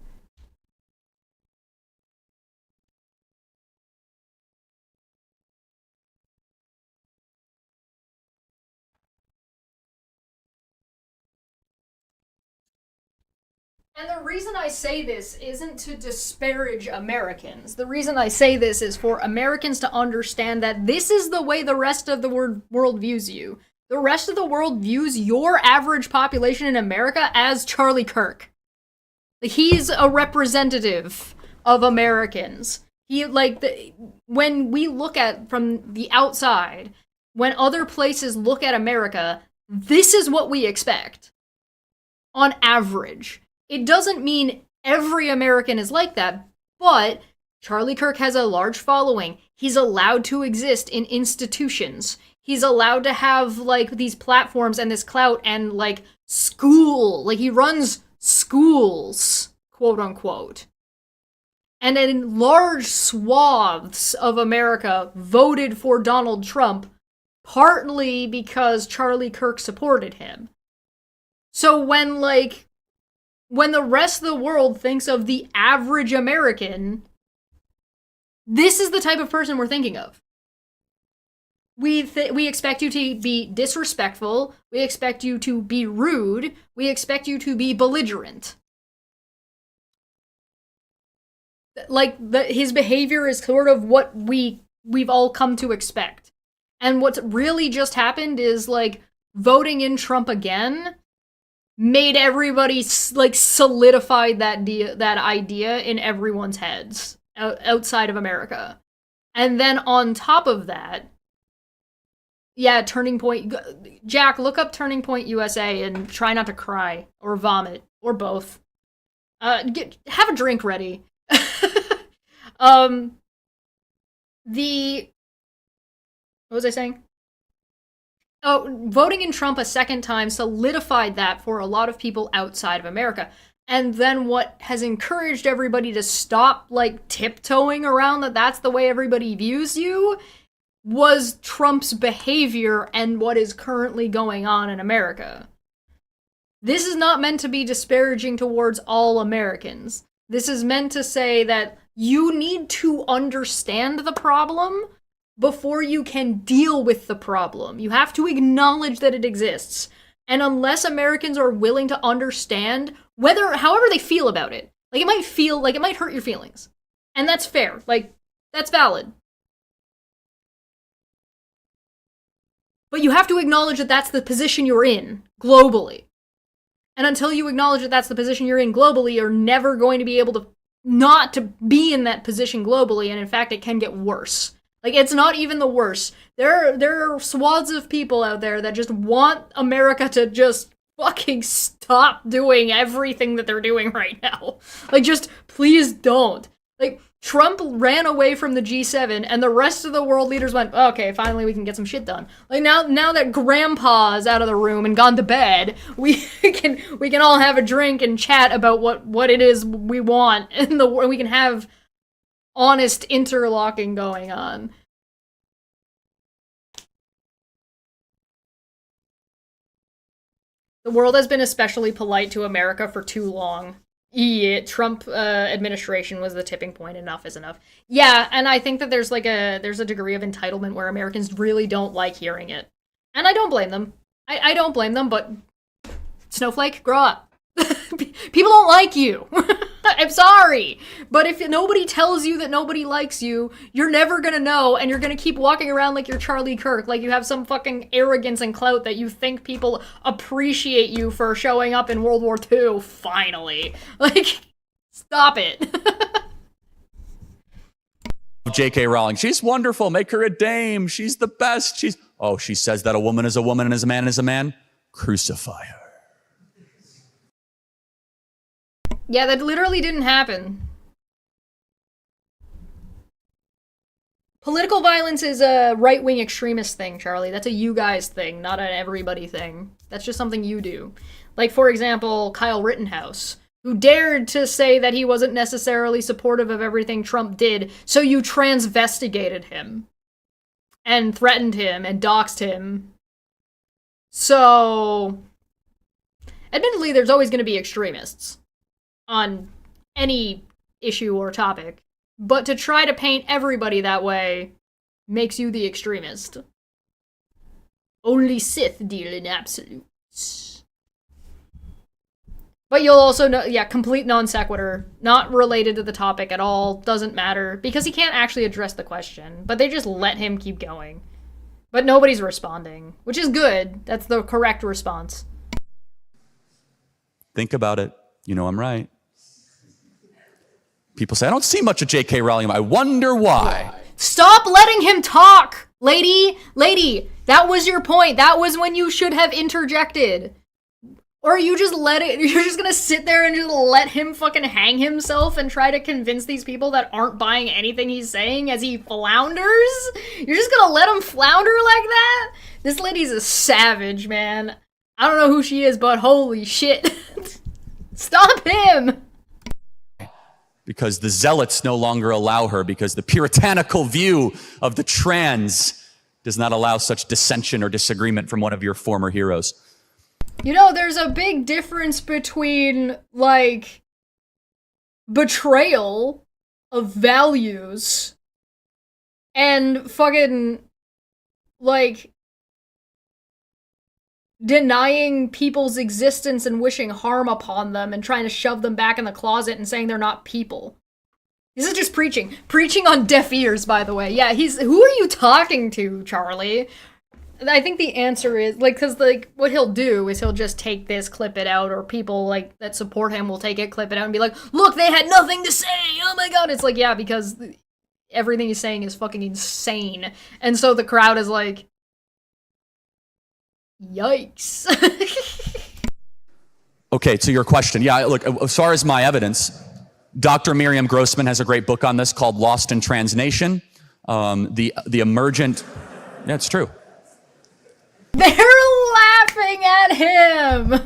And the reason I say this isn't to disparage Americans. The reason I say this is for Americans to understand that this is the way the rest of the world views you. The rest of the world views your average population in America as Charlie Kirk. He's a representative of Americans. When we look at from the outside, when other places look at America, this is what we expect. On average. It doesn't mean every American is like that, but Charlie Kirk has a large following. He's allowed to exist in institutions. He's allowed to have, like, these platforms and this clout and, like, school. Like, he runs schools, quote unquote. And in large swaths of America voted for Donald Trump, partly because Charlie Kirk supported him. So when the rest of the world thinks of the average American, this is the type of person we're thinking of. We expect you to be disrespectful. We expect you to be rude. We expect you to be belligerent. Like, his behavior is sort of what we've all come to expect. And what's really just happened is, like, voting in Trump again made everybody, like, solidified that idea in everyone's heads outside of America. And then on top of that, yeah, Turning Point. Jack, look up Turning Point USA and try not to cry or vomit or both. Have a drink ready. What was I saying? Oh, voting in Trump a second time solidified that for a lot of people outside of America. And then what has encouraged everybody to stop, like, tiptoeing around that's the way everybody views you was Trump's behavior and what is currently going on in America. This is not meant to be disparaging towards all Americans. This is meant to say that you need to understand the problem before you can deal with the problem. You have to acknowledge that it exists. And unless Americans are willing to understand however they feel about it, like, it might hurt your feelings. And that's fair. Like, that's valid. But you have to acknowledge that that's the position you're in, globally. And until you acknowledge that that's the position you're in globally, you're never going to be able to not to be in that position globally, and in fact, it can get worse. Like, it's not even the worst. There are swaths of people out there that just want America to just fucking stop doing everything that they're doing right now. Like, just please don't. Like, Trump ran away from the G7, and the rest of the world leaders went, okay, finally we can get some shit done. Like, now that Grandpa's out of the room and gone to bed, we can all have a drink and chat about what it is we want in the world. We can have honest interlocking going on. The world has been especially polite to America for too long. Yeah, Trump administration was the tipping point. Enough is enough. Yeah, and I think that there's a degree of entitlement where Americans really don't like hearing it. And I don't blame them. I don't blame them, but Snowflake, grow up. People don't like you. I'm sorry. But if nobody tells you that nobody likes you, you're never gonna know, and you're gonna keep walking around like you're Charlie Kirk, like you have some fucking arrogance and clout that you think people appreciate you for showing up in World War II, finally. Like, stop it. J.K. Rowling, she's wonderful. Make her a dame. She's the best. She says that a woman is a woman and a man is a man. Crucify her. Yeah, that literally didn't happen. Political violence is a right-wing extremist thing, Charlie. That's a you guys thing, not an everybody thing. That's just something you do. Like, for example, Kyle Rittenhouse, who dared to say that he wasn't necessarily supportive of everything Trump did, so you transvestigated him. And threatened him and doxed him. So, admittedly, there's always going to be extremists on any issue or topic, but to try to paint everybody that way makes you the extremist. Only Sith deal in absolutes. But you'll also know, yeah, complete non sequitur, not related to the topic at all, doesn't matter, because he can't actually address the question, but they just let him keep going. But nobody's responding, which is good. That's the correct response. Think about it. You know I'm right. People say, I don't see much of J.K. Rowling. I wonder why. Stop letting him talk, lady. That was your point. That was when you should have interjected. Or are you just you're just gonna sit there and just let him fucking hang himself and try to convince these people that aren't buying anything he's saying as he flounders? You're just gonna let him flounder like that? This lady's a savage, man. I don't know who she is, but holy shit. Stop him! Because the zealots no longer allow her, because the puritanical view of the trans does not allow such dissension or disagreement from one of your former heroes. You know, there's a big difference between, like, betrayal of values and fucking, like, denying people's existence and wishing harm upon them and trying to shove them back in the closet and saying they're not people. This is just preaching. Preaching on deaf ears, by the way. Yeah, who are you talking to, Charlie? I think the answer is, like, because, like, what he'll do is he'll just take this, clip it out, or people, like, that support him will take it, clip it out, and be like, look, they had nothing to say! Oh my god! It's like, yeah, because everything he's saying is fucking insane. And so the crowd is like, yikes. Okay, to your question. Yeah, look, as far as my evidence, Dr. Miriam Grossman has a great book on this called Lost in Transnation. The emergent... Yeah, it's true. They're laughing at him!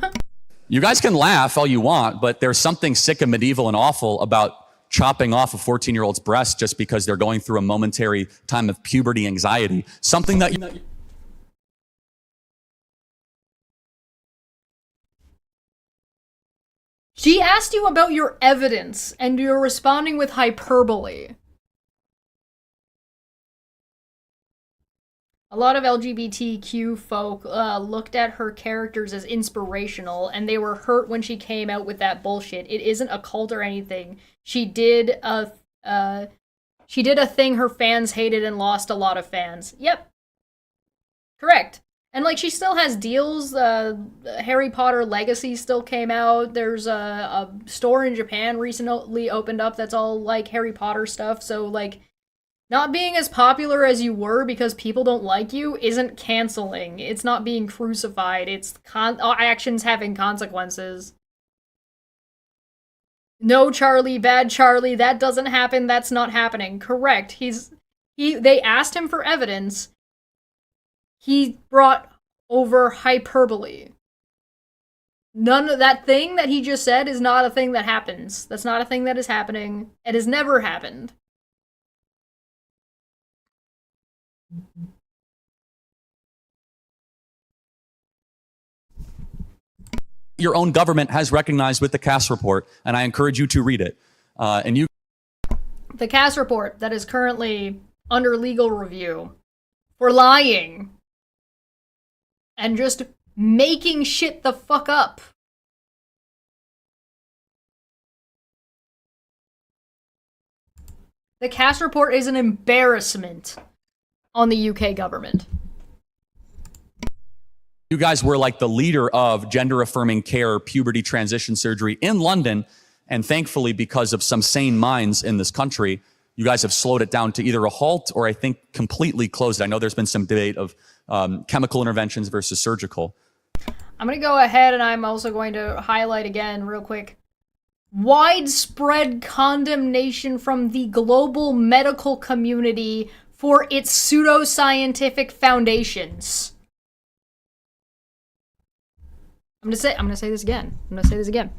You guys can laugh all you want, but there's something sick and medieval and awful about chopping off a 14-year-old's breast just because they're going through a momentary time of puberty anxiety. Something that... She asked you about your evidence, and you're responding with hyperbole. A lot of LGBTQ folk looked at her characters as inspirational, and they were hurt when she came out with that bullshit. It isn't a cult or anything. She did a thing her fans hated and lost a lot of fans. Yep. Correct. And, like, she still has deals. Harry Potter Legacy still came out. There's a store in Japan recently opened up that's all, like, Harry Potter stuff. So, like, not being as popular as you were because people don't like you isn't canceling. It's not being crucified. It's actions having consequences. No, Charlie, bad Charlie, that doesn't happen, that's not happening. Correct. They asked him for evidence. He brought over hyperbole. None of that thing that he just said is not a thing that happens. That's not a thing that is happening. It has never happened. Your own government has recognized with the Cass report, and I encourage you to read it. The Cass report that is currently under legal review for lying and just making shit the fuck up. The Cass report is an embarrassment on the UK government. You guys were like the leader of gender-affirming care, puberty transition surgery in London, and thankfully, because of some sane minds in this country, you guys have slowed it down to either a halt or I think completely closed it. I know there's been some debate of chemical interventions versus surgical. I'm going to go ahead and I'm also going to highlight again real quick. Widespread condemnation from the global medical community for its pseudoscientific foundations. I'm gonna say this again.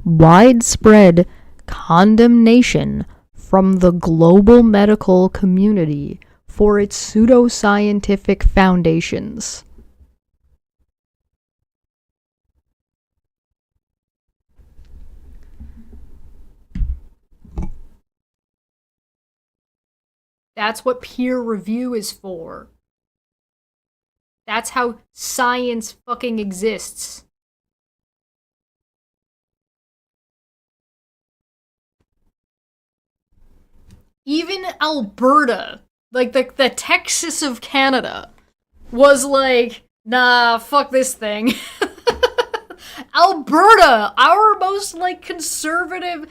Widespread condemnation from the global medical community for its pseudoscientific foundations. That's what peer review is for. That's how science fucking exists. Even Alberta, like the Texas of Canada, was like, nah, fuck this thing. Alberta, our most, like, conservative,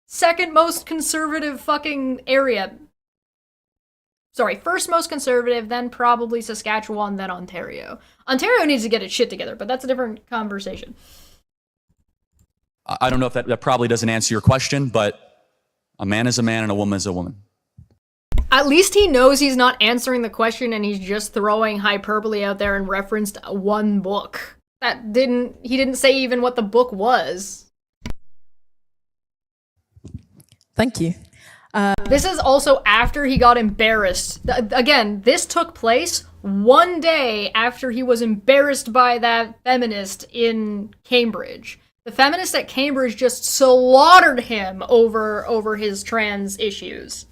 second most conservative fucking area, first most conservative, then probably Saskatchewan, then Ontario. Ontario needs to get its shit together, but that's a different conversation. I don't know if that probably doesn't answer your question, but a man is a man and a woman is a woman. At least he knows he's not answering the question and he's just throwing hyperbole out there and referenced one book. He didn't say even what the book was. Thank you. This is also after he got embarrassed. Again, this took place one day after he was embarrassed by that feminist in Cambridge. The feminist at Cambridge just slaughtered him over his trans issues.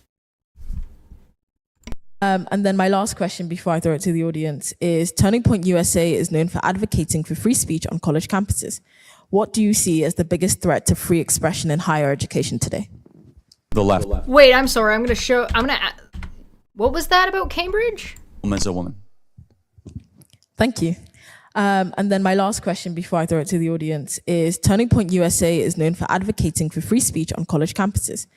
And then my last question before I throw it to the audience is, Turning Point USA is known for advocating for free speech on college campuses. What do you see as the biggest threat to free expression in higher education today? The left. Wait, I'm sorry. What was that about Cambridge? Woman is a woman. Thank you. And then my last question before I throw it to the audience is, Turning Point USA is known for advocating for free speech on college campuses.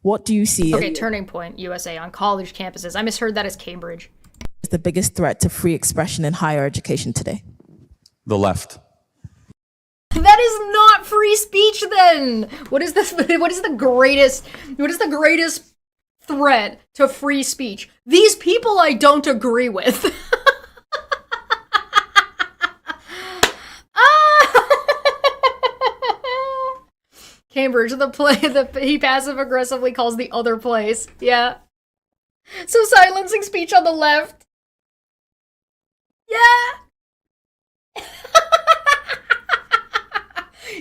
What do you see Okay, Turning Point USA on college campuses. I misheard that as Cambridge. as the biggest threat to free expression in higher education today? The left. That is not free speech then. What is the greatest threat to free speech? These people I don't agree with. Cambridge, he passive aggressively calls the other place. Yeah. So silencing speech on the left. Yeah.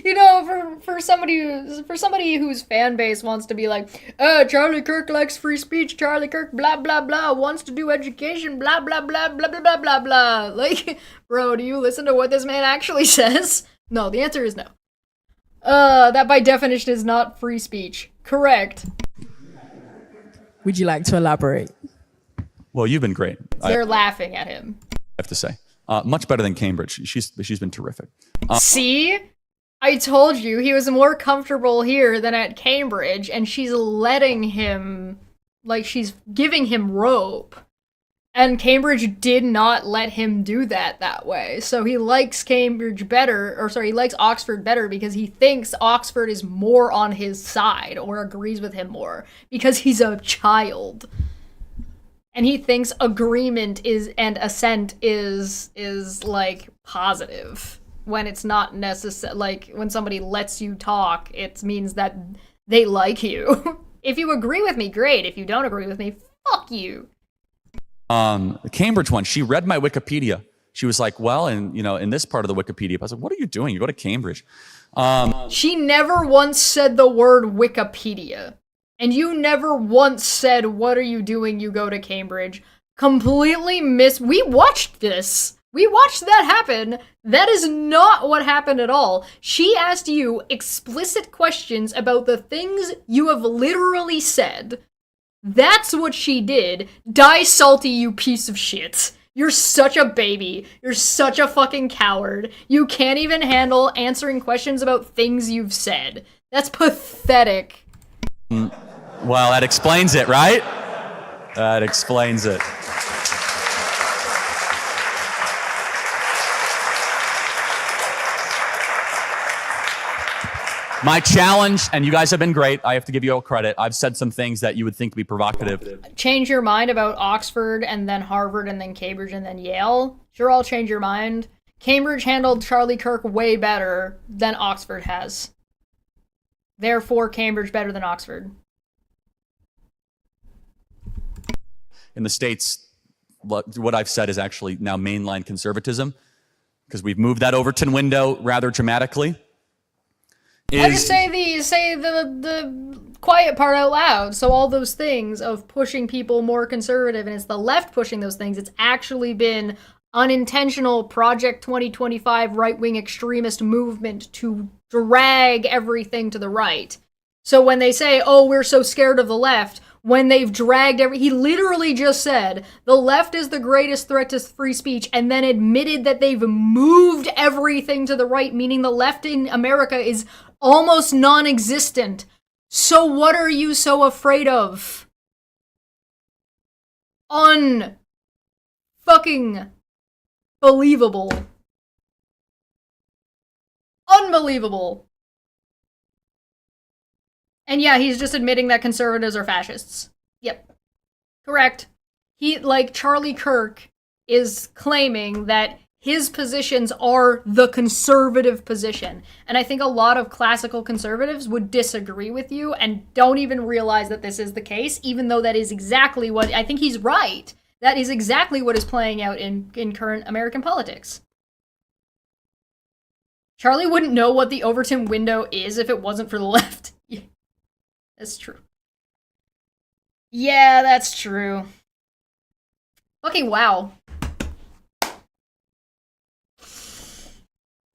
You know, for somebody whose fan base wants to be like, Charlie Kirk likes free speech, Charlie Kirk blah blah blah wants to do education, blah blah blah blah blah blah blah blah. Like, bro, do you listen to what this man actually says? No, the answer is no. That by definition is not free speech. Correct. Would you like to elaborate? Well, you've been great. They're laughing at him. I have to say. Much better than Cambridge. She's been terrific. See? I told you he was more comfortable here than at Cambridge, and she's letting him, like, she's giving him rope. And Cambridge did not let him do that way. So he likes Cambridge better, he likes Oxford better because he thinks Oxford is more on his side or agrees with him more because he's a child. And he thinks agreement and assent is like positive when it's not necessary. Like when somebody lets you talk, it means that they like you. If you agree with me, great. If you don't agree with me, fuck you. The Cambridge one, she read my Wikipedia. She was like, well, and in this part of the Wikipedia, I was like, what are you doing? You go to Cambridge. She never once said the word Wikipedia. And you never once said, what are you doing? You go to Cambridge. Completely we watched this. We watched that happen. That is not what happened at all. She asked you explicit questions about the things you have literally said. That's what she did. Die salty, you piece of shit. You're such a baby. You're such a fucking coward. You can't even handle answering questions about things you've said. That's pathetic. Well, that explains it, right? That explains it. My challenge, and you guys have been great, I have to give you all credit. I've said some things that you would think would be provocative. Change your mind about Oxford and then Harvard and then Cambridge and then Yale? Sure, I'll change your mind. Cambridge handled Charlie Kirk way better than Oxford has. Therefore, Cambridge better than Oxford. In the States, what I've said is actually now mainline conservatism, because we've moved that Overton window rather dramatically. I just say the quiet part out loud. So all those things of pushing people more conservative, and it's the left pushing those things. It's actually been unintentional Project 2025 right-wing extremist movement to drag everything to the right. So when they say, oh, we're so scared of the left, when they've dragged he literally just said, the left is the greatest threat to free speech, and then admitted that they've moved everything to the right, meaning the left in America is almost non-existent. So what are you so afraid of? Fucking believable. Unbelievable. And yeah, he's just admitting that conservatives are fascists. Yep. Correct. Charlie Kirk is claiming that his positions are the conservative position. And I think a lot of classical conservatives would disagree with you and don't even realize that this is the case, even though that is exactly what, I think he's right. That is exactly what is playing out in current American politics. Charlie wouldn't know what the Overton window is if it wasn't for the left. Yeah, that's true. Yeah, that's true. Fucking wow.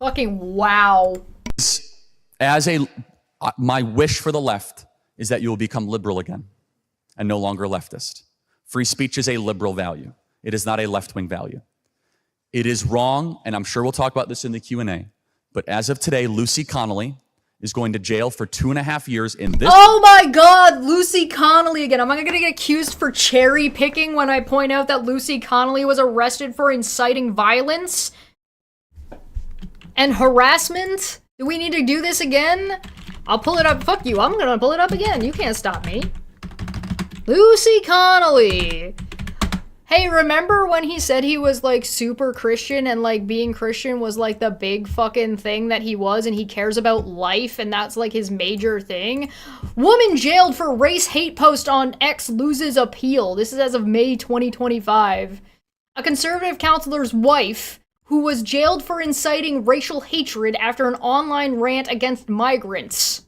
Fucking wow. My wish for the left is that you will become liberal again and no longer leftist. Free speech is a liberal value. It is not a left-wing value. It is wrong, and I'm sure we'll talk about this in the Q&A, but as of today, Lucy Connolly is going to jail for 2.5 years in this. Oh my god, Lucy Connolly again. Am I gonna get accused for cherry picking when I point out that Lucy Connolly was arrested for inciting violence and harassment? Do we need to do this again? I'll pull it up. Fuck you, I'm gonna pull it up again. You can't stop me. Lucy Connolly. Hey, remember when he said he was like super Christian and like being Christian was like the big fucking thing that he was and he cares about life and that's like his major thing? Woman jailed for race hate post on X loses appeal. This is as of May 2025. A conservative councillor's wife who was jailed for inciting racial hatred after an online rant against migrants.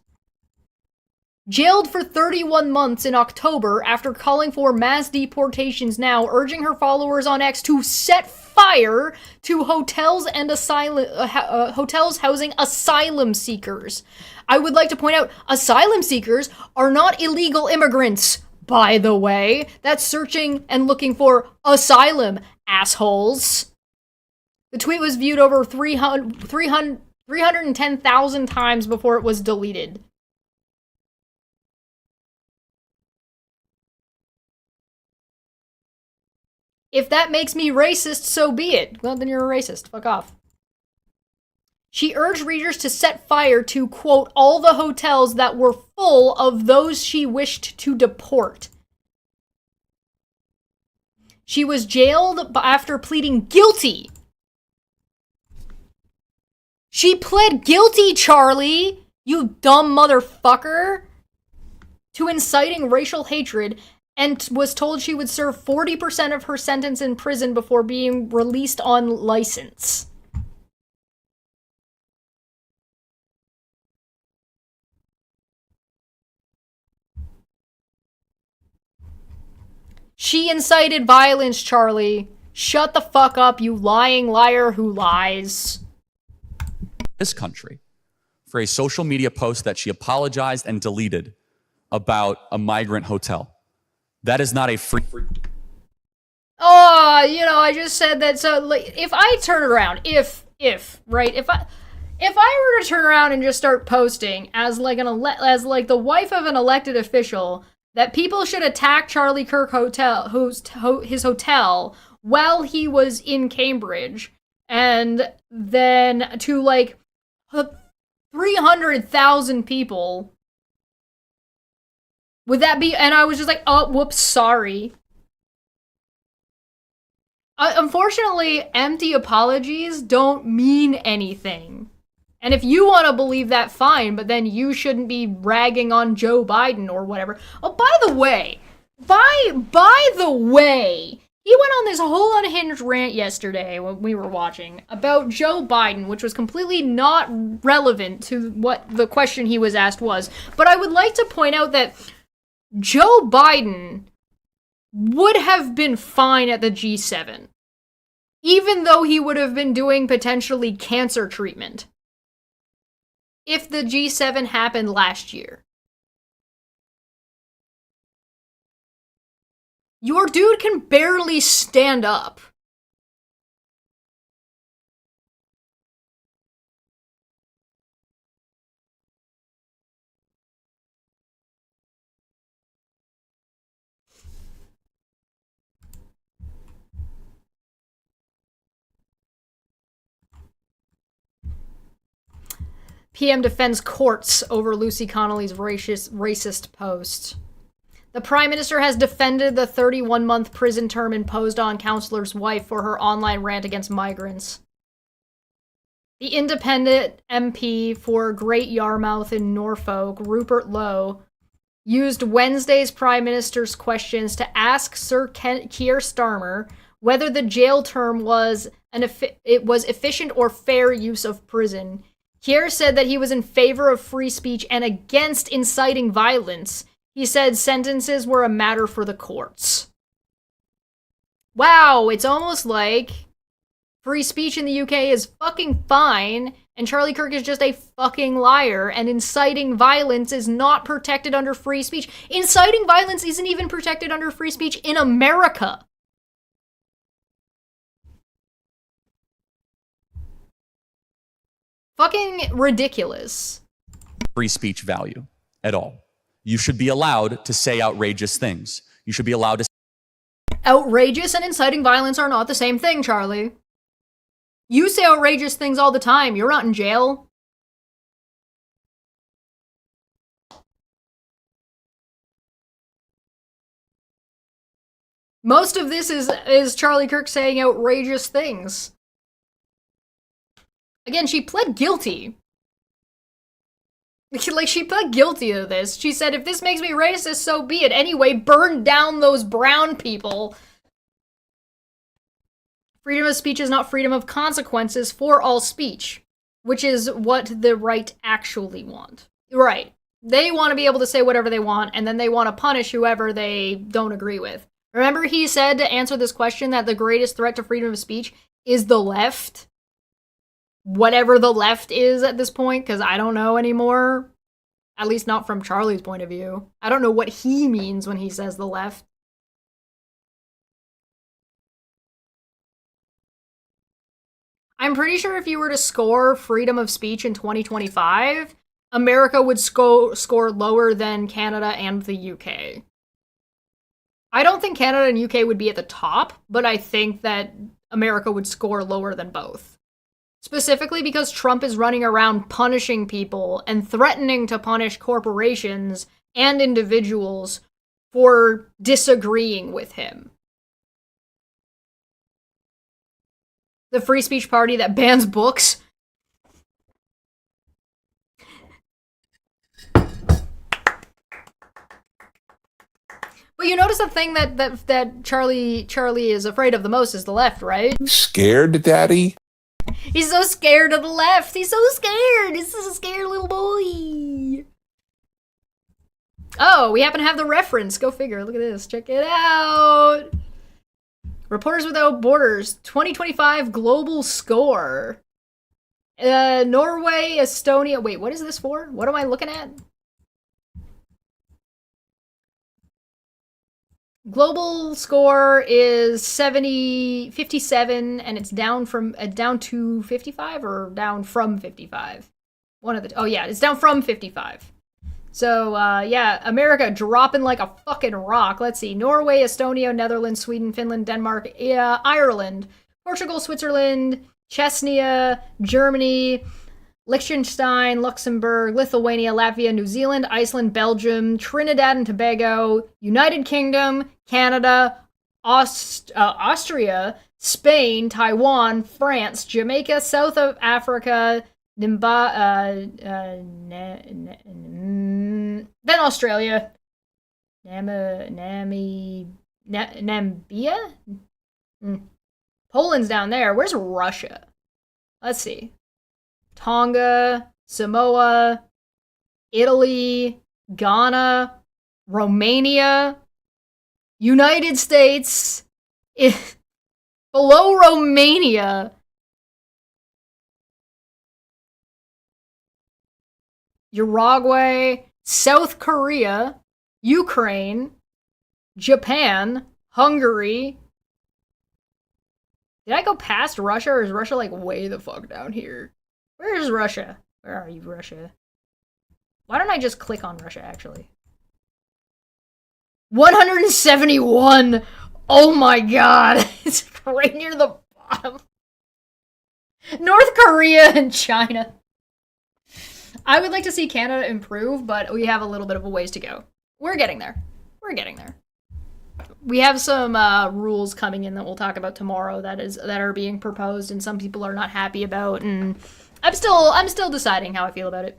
Jailed for 31 months in October after calling for mass deportations now, urging her followers on X to set fire to hotels and hotels housing asylum seekers. I would like to point out, asylum seekers are not illegal immigrants, by the way. That's searching and looking for asylum, assholes. The tweet was viewed over 310,000 times before it was deleted. If that makes me racist, so be it. Well, then you're a racist. Fuck off. She urged readers to set fire to, quote, all the hotels that were full of those she wished to deport. She was jailed after pleading guilty. She pled guilty, Charlie, you dumb motherfucker, to inciting racial hatred and was told she would serve 40% of her sentence in prison before being released on license. She incited violence, Charlie. Shut the fuck up, you lying liar who lies. This country for a social media post that she apologized and deleted about a migrant hotel. That is not a free. Oh, I just said that. So, like, if I turn it around, if I were to turn around and just start posting as like the wife of an elected official that people should attack Charlie Kirk his hotel while he was in Cambridge, and then to like 300,000 people. Would that be, and I was just like, oh, whoops, sorry. Unfortunately, empty apologies don't mean anything. And if you want to believe that, fine, but then you shouldn't be ragging on Joe Biden or whatever. Oh, by the way, he went on this whole unhinged rant yesterday when we were watching about Joe Biden, which was completely not relevant to what the question he was asked was. But I would like to point out that Joe Biden would have been fine at the G7, even though he would have been doing potentially cancer treatment, if the G7 happened last year. Your dude can barely stand up. PM defends courts over Lucy Connolly's racist post. The Prime Minister has defended the 31-month prison term imposed on Councillor's wife for her online rant against migrants. The independent MP for Great Yarmouth in Norfolk, Rupert Lowe, used Wednesday's Prime Minister's questions to ask Sir Keir Starmer whether the jail term was efficient or fair use of prison. Keir said that he was in favor of free speech and against inciting violence. He said sentences were a matter for the courts. Wow, it's almost like free speech in the UK is fucking fine, and Charlie Kirk is just a fucking liar, and inciting violence is not protected under free speech. Inciting violence isn't even protected under free speech in America. Fucking ridiculous. Free speech value at all. You should be allowed to say outrageous things. You should be allowed to. Outrageous and inciting violence are not the same thing, Charlie. You say outrageous things all the time. You're not in jail. Most of this is Charlie Kirk saying outrageous things. Again, she pled guilty. Like, she pled guilty to this. She said, if this makes me racist, so be it. Anyway, burn down those brown people. Freedom of speech is not freedom of consequences for all speech, which is what the right actually want. Right. They want to be able to say whatever they want, and then they want to punish whoever they don't agree with. Remember he said to answer this question that the greatest threat to freedom of speech is the left? Whatever the left is at this point, because I don't know anymore. At least not from Charlie's point of view. I don't know what he means when he says the left. I'm pretty sure if you were to score freedom of speech in 2025, America would score lower than Canada and the UK. I don't think Canada and UK would be at the top, but I think that America would score lower than both. Specifically because Trump is running around punishing people and threatening to punish corporations and individuals for disagreeing with him. The Free Speech Party that bans books. But you notice the thing that Charlie is afraid of the most is the left, right? Scared, Daddy? He's so scared of the left. He's so scared. He's such a scared little boy. Oh, we happen to have the reference. Go figure. Look at this. Check it out. Reporters Without Borders 2025 global score. Norway, Estonia. Wait, what is this for? What am I looking at? Global score is 57, and it's down to 55 or down from 55. Oh yeah, it's down from 55. So yeah, America dropping like a fucking rock. Let's see: Norway, Estonia, Netherlands, Sweden, Finland, Denmark, Ireland, Portugal, Switzerland, Chechnya, Germany, Liechtenstein, Luxembourg, Lithuania, Latvia, New Zealand, Iceland, Belgium, Trinidad and Tobago, United Kingdom, Canada, Austria, Spain, Taiwan, France, Jamaica, South of Africa, then Australia, Namibia? Poland's down there. Where's Russia? Let's see. Tonga, Samoa, Italy, Ghana, Romania, United States, below Romania, Uruguay, South Korea, Ukraine, Japan, Hungary. Did I go past Russia, or is Russia like way the fuck down here? Where is Russia? Where are you, Russia? Why don't I just click on Russia, actually? 171! Oh my god! It's right near the bottom. North Korea and China. I would like to see Canada improve, but we have a little bit of a ways to go. We're getting there. We're getting there. We have some rules coming in that we'll talk about tomorrow that are being proposed, and some people are not happy about, and I'm still deciding how I feel about it.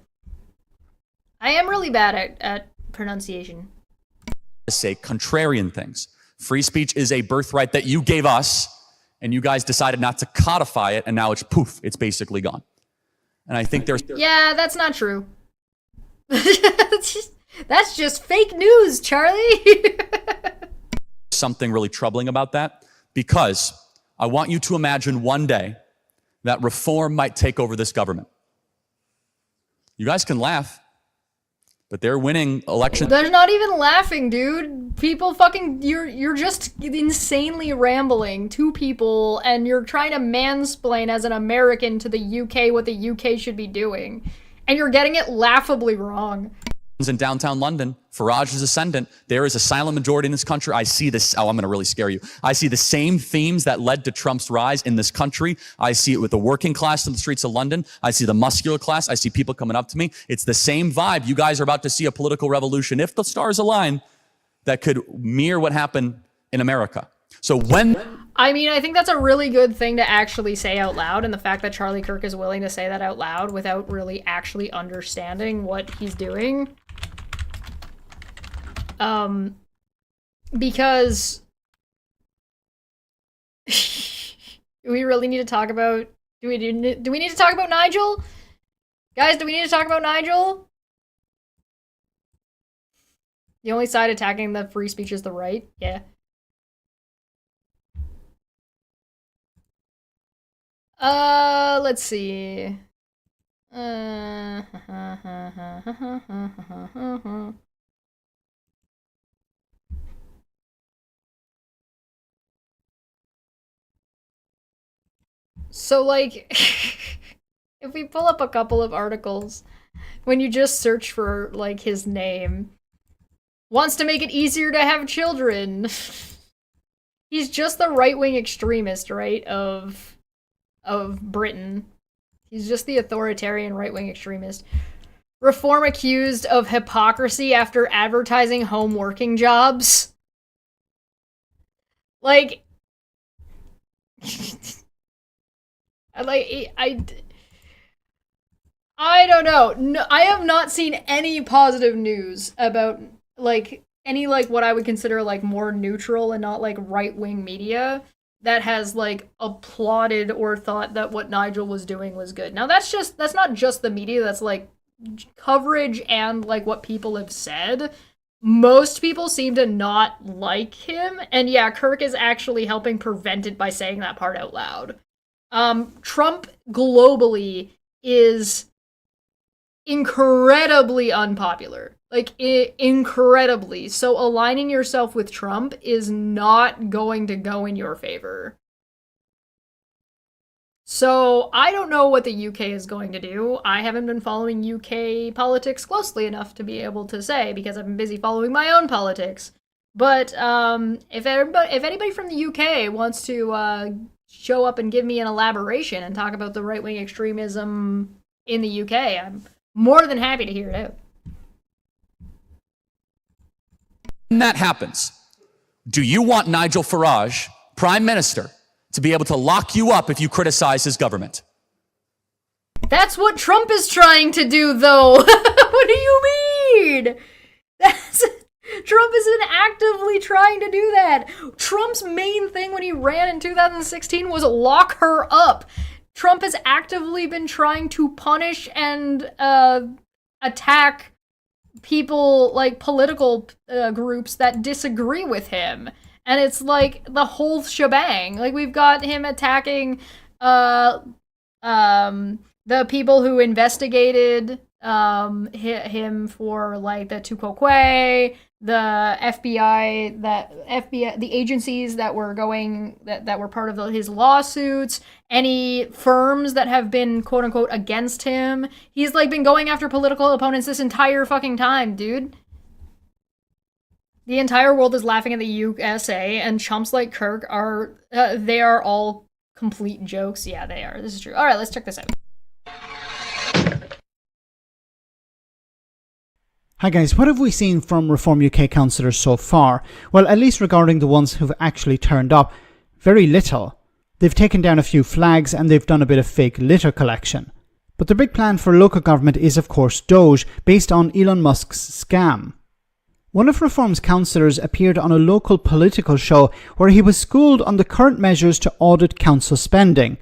I am really bad at pronunciation. Say contrarian things. Free speech is a birthright that you gave us, and you guys decided not to codify it, and now it's poof, it's basically gone. And I think there's... Yeah, that's not true. That's just fake news, Charlie. something really troubling about that, because I want you to imagine one day that reform might take over this government. You guys can laugh, but they're winning elections. There's not even laughing, dude. People fucking, you're just insanely rambling to people, and you're trying to mansplain as an American to the UK what the UK should be doing. And you're getting it laughably wrong. In downtown London, Farage's ascendant, there is a silent majority in this country. I see this, I'm gonna really scare you. I see the same themes that led to Trump's rise in this country. I see it with the working class in the streets of London. I see the muscular class. I see people coming up to me. It's the same vibe. You guys are about to see a political revolution, if the stars align, that could mirror what happened in America. So I mean, I think that's a really good thing to actually say out loud, and the fact that Charlie Kirk is willing to say that out loud without really actually understanding what he's doing. Because we really need to talk about, do we need to talk about Nigel? Guys, do we need to talk about Nigel? The only side attacking the free speech is the right? Yeah. Let's see. So, like, if we pull up a couple of articles, when you just search for, like, his name, wants to make it easier to have children. He's just the right-wing extremist, right, of Britain. He's just the authoritarian right-wing extremist. Reform accused of hypocrisy after advertising home working jobs. Like... I don't know. No, I have not seen any positive news about, like, any, like, what I would consider, like, more neutral and not, like, right-wing media that has, like, applauded or thought that what Nigel was doing was good. Now, that's not just the media, that's, like, coverage and, like, what people have said. Most people seem to not like him, and yeah, Kirk is actually helping prevent it by saying that part out loud. Trump globally is incredibly unpopular. Like, incredibly. So aligning yourself with Trump is not going to go in your favor. So I don't know what the UK is going to do. I haven't been following UK politics closely enough to be able to say, because I've been busy following my own politics. But if anybody from the UK wants to show up and give me an elaboration and talk about the right-wing extremism in the UK, I'm more than happy to hear it out. when that happens, do you want Nigel Farage, Prime Minister, to be able to lock you up if you criticize his government? That's what Trump is trying to do, though. What do you mean? Trump isn't actively trying to do that. Trump's main thing when he ran in 2016 was lock her up. Trump has actively been trying to punish and attack people, like political groups that disagree with him. And it's like the whole shebang. Like, we've got him attacking the people who investigated him for, like, the Tukokwe, the FBI, the agencies that were that were part of his lawsuits, any firms that have been quote unquote against him. He's, like, been going after political opponents this entire fucking time, dude. The entire world is laughing at the USA, and chumps like Kirk are, they are all complete jokes. Yeah, they are. This is true. All right, let's check this out. Hi guys, what have we seen from Reform UK councillors so far? Well, at least regarding the ones who've actually turned up, very little. They've taken down a few flags and they've done a bit of fake litter collection. But the big plan for local government is of course DOGE, based on Elon Musk's scam. One of Reform's councillors appeared on a local political show where he was schooled on the current measures to audit council spending.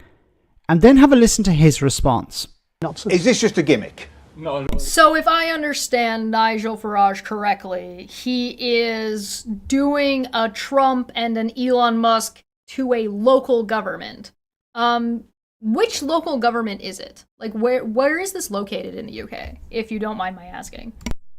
And then have a listen to his response. Is this just a gimmick? So if I understand Nigel Farage correctly, he is doing a Trump and an Elon Musk to a local government. Which local government is it? Like, where is this located in the UK, if you don't mind my asking?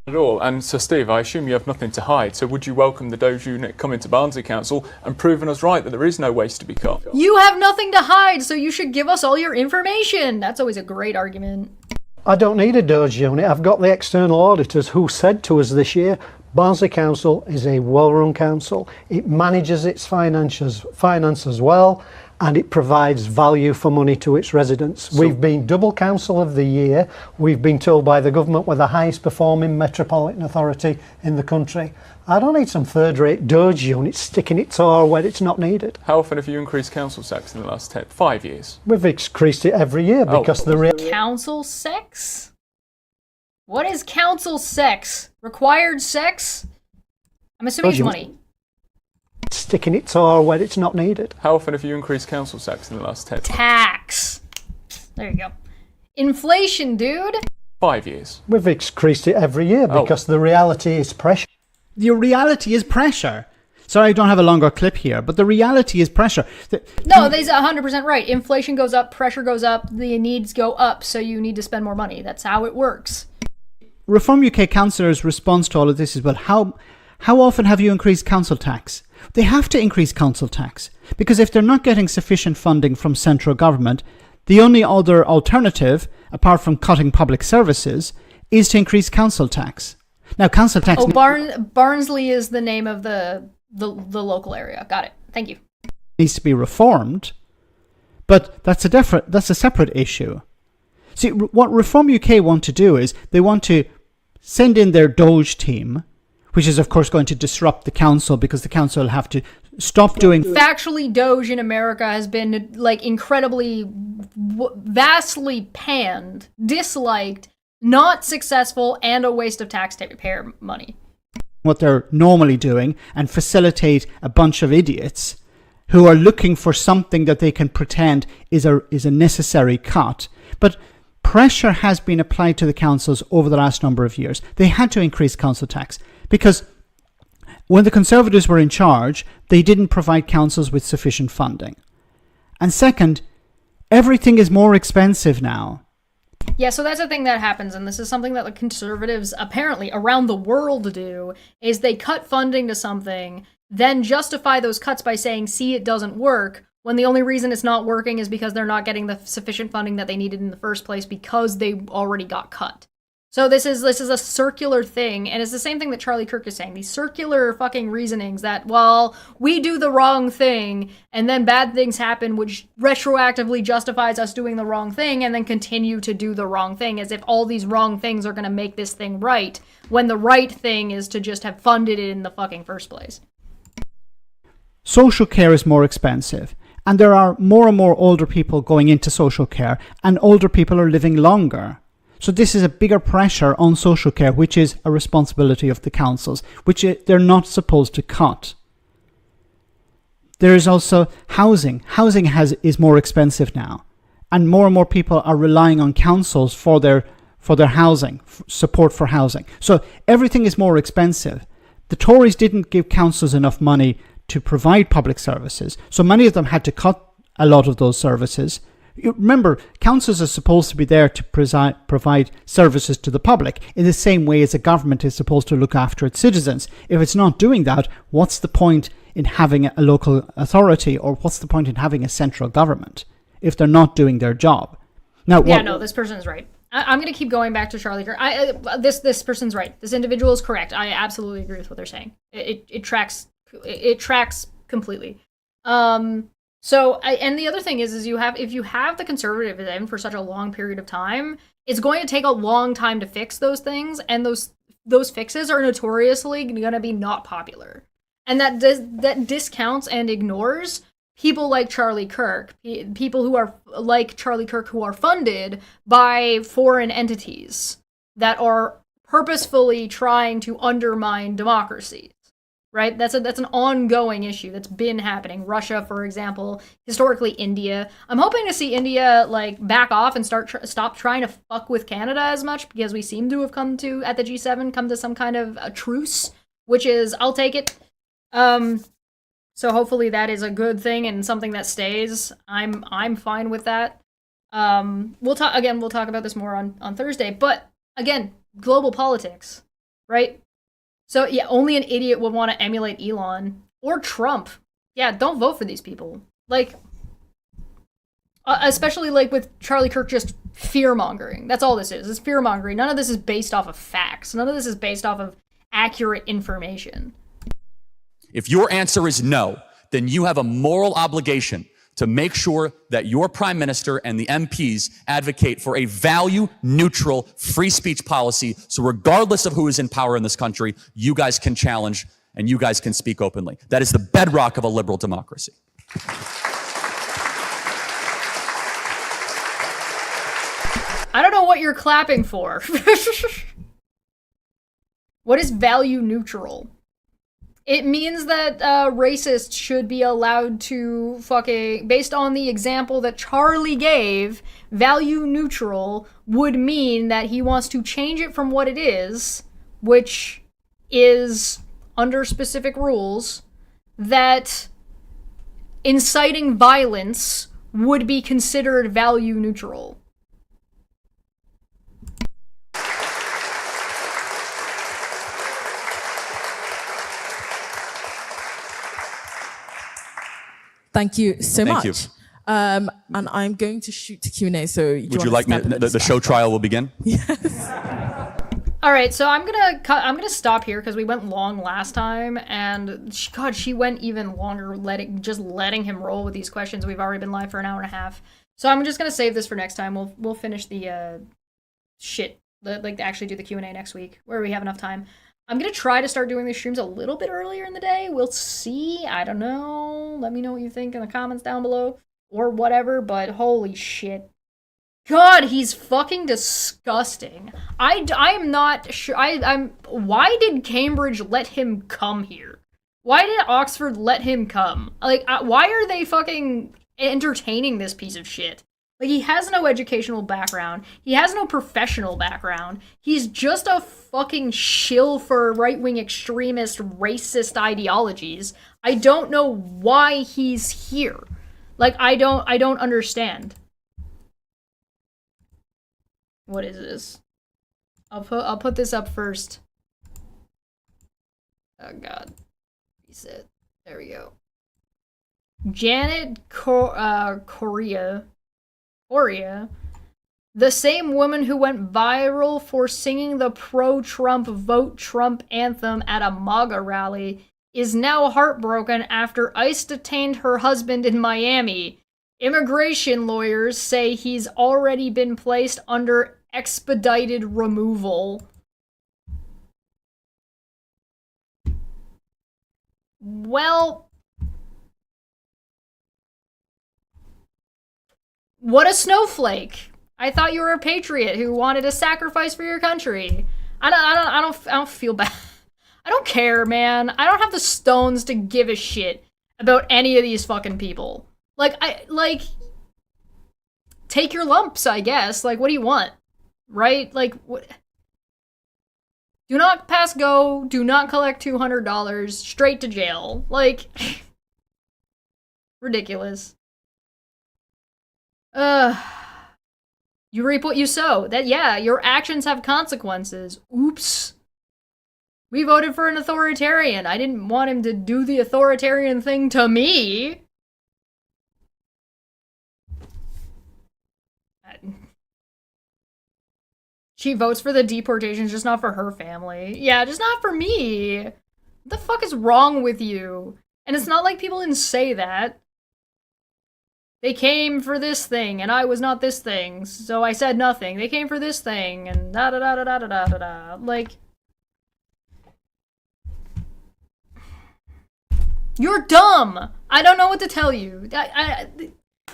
At all. And so Steve, I assume you have nothing to hide, so would you welcome the DOGE unit coming to Barnsley Council and proving us right that there is no waste to be cut? You have nothing to hide, so you should give us all your information. That's always a great argument. I don't need a DOGE unit. I've got the external auditors who said to us this year, Barnsley Council is a well-run council. It manages its finances well, and it provides value for money to its residents. We've been double council of the year. We've been told by the government we're the highest performing metropolitan authority in the country. I don't need some third-rate DOGE unit sticking its toe where it's not needed. How often have you increased council tax in the last 5 years? We've increased it every year because Council sex? What is council sex? Required sex? I'm assuming it's money. Sticking its toe where it's not needed. How often have you increased council tax in the last 10 years? Tax. There you go. Inflation, dude. 5 years. We've increased it every year because the reality is pressure. The reality is pressure. Sorry, I don't have a longer clip here, but the reality is pressure. No, they're 100% right. Inflation goes up, pressure goes up, the needs go up, so you need to spend more money. That's how it works. Reform UK councillors' response to all of this is, well, how often have you increased council tax? They have to increase council tax, because if they're not getting sufficient funding from central government, the only other alternative, apart from cutting public services, is to increase council tax. Now, council tax... Barnsley is the name of the local area. Got it. Thank you. Needs to be reformed, but that's a separate issue. See, what Reform UK want to do is they want to send in their DOGE team, which is of course going to disrupt the council because the council will have to stop doing... Factually, DOGE in America has been like incredibly, vastly panned, disliked, not successful, and a waste of taxpayer money. What they're normally doing and facilitate a bunch of idiots who are looking for something that they can pretend is a necessary cut. But pressure has been applied to the councils over the last number of years. They had to increase council tax because when the Conservatives were in charge, they didn't provide councils with sufficient funding. And second, everything is more expensive now. Yeah, so that's the thing that happens, and this is something that the Conservatives apparently around the world do, is they cut funding to something, then justify those cuts by saying, see, it doesn't work, when the only reason it's not working is because they're not getting the sufficient funding that they needed in the first place because they already got cut. So this is a circular thing, and it's the same thing that Charlie Kirk is saying. These circular fucking reasonings that, well, we do the wrong thing, and then bad things happen, which retroactively justifies us doing the wrong thing, and then continue to do the wrong thing, as if all these wrong things are going to make this thing right, when the right thing is to just have funded it in the fucking first place. Social care is more expensive, and there are more and more older people going into social care, and older people are living longer. So this is a bigger pressure on social care, which is a responsibility of the councils, which they're not supposed to cut. There is also housing. Housing is more expensive now, and more people are relying on councils for their housing, support for housing. So everything is more expensive. The Tories didn't give councils enough money to provide public services, so many of them had to cut a lot of those services. Remember, councils are supposed to be there to provide services to the public in the same way as a government is supposed to look after its citizens. If it's not doing that, what's the point in having a local authority, or what's the point in having a central government if they're not doing their job? Now, this person's right. I'm going to keep going back to Charlie Kirk. This person's right. This individual is correct. I absolutely agree with what they're saying. It tracks. It tracks completely. So, and the other thing is if you have the Conservatives in for such a long period of time, it's going to take a long time to fix those things, and those those fixes are notoriously gonna be not popular. And that discounts and ignores people like Charlie Kirk, people who are like Charlie Kirk who are funded by foreign entities that are purposefully trying to undermine democracies. Right? That's an ongoing issue that's been happening. Russia, for example, historically India. I'm hoping to see India like back off and stop trying to fuck with Canada as much, because we seem to have come to, at the G7, come to some kind of a truce, which is, I'll take it. So hopefully that is a good thing and something that stays. I'm fine with that. We'll talk about this more on Thursday, but again, global politics, right? So yeah, only an idiot would want to emulate Elon or Trump. Yeah, don't vote for these people. Like, especially like with Charlie Kirk just fear-mongering. That's all this is. It's fear-mongering. None of this is based off of facts. None of this is based off of accurate information. If your answer is no, then you have a moral obligation to make sure that your prime minister and the MPs advocate for a value-neutral free speech policy. So regardless of who is in power in this country, you guys can challenge and you guys can speak openly. That is the bedrock of a liberal democracy. I don't know what you're clapping for. What is value neutral? It means that racists should be allowed to fucking, based on the example that Charlie gave, value neutral would mean that he wants to change it from what it is, which is, under specific rules, that inciting violence would be considered value neutral. Thank you so Thank much. you. And I'm going to shoot to Q&A. So Would you like me? The show trial will begin. All right, so I'm gonna stop here because we went long last time, and she went even longer, letting him roll with these questions. We've already been live for an hour and a half, so I'm just gonna save this for next time. We'll finish the actually do the Q&A next week where we have enough time. I'm gonna try to start doing these streams a little bit earlier in the day. We'll see. I don't know. Let me know what you think in the comments down below or whatever. But holy shit. God, he's fucking disgusting. I'm not sure. Why did Cambridge let him come here? Why did Oxford let him come? Like, why are they fucking entertaining this piece of shit? Like, he has no educational background. He has no professional background. He's just a fucking shill for right-wing extremist, racist ideologies. I don't know why he's here. Like, I don't understand. What is this? I'll put this up first. Oh god. Reset. There we go. Janet Correa, the same woman who went viral for singing the pro-Trump Vote Trump anthem at a MAGA rally, is now heartbroken after ICE detained her husband in Miami. Immigration lawyers say he's already been placed under expedited removal. Well, what a snowflake! I thought you were a patriot who wanted to sacrifice for your country. I don't feel bad. I don't care, man. I don't have the stones to give a shit about any of these fucking people. Take your lumps, I guess. Like, what do you want? Right? Like, what? Do not pass go. Do not collect $200. Straight to jail. Like, ridiculous. You reap what you sow. Yeah, your actions have consequences. Oops. We voted for an authoritarian. I didn't want him to do the authoritarian thing to me. She votes for the deportations, just not for her family. Yeah, just not for me. What the fuck is wrong with you? And it's not like people didn't say that. They came for this thing, and I was not this thing, so I said nothing. They came for this thing, and da da da da da da da da. Like, You're dumb. I don't know what to tell you.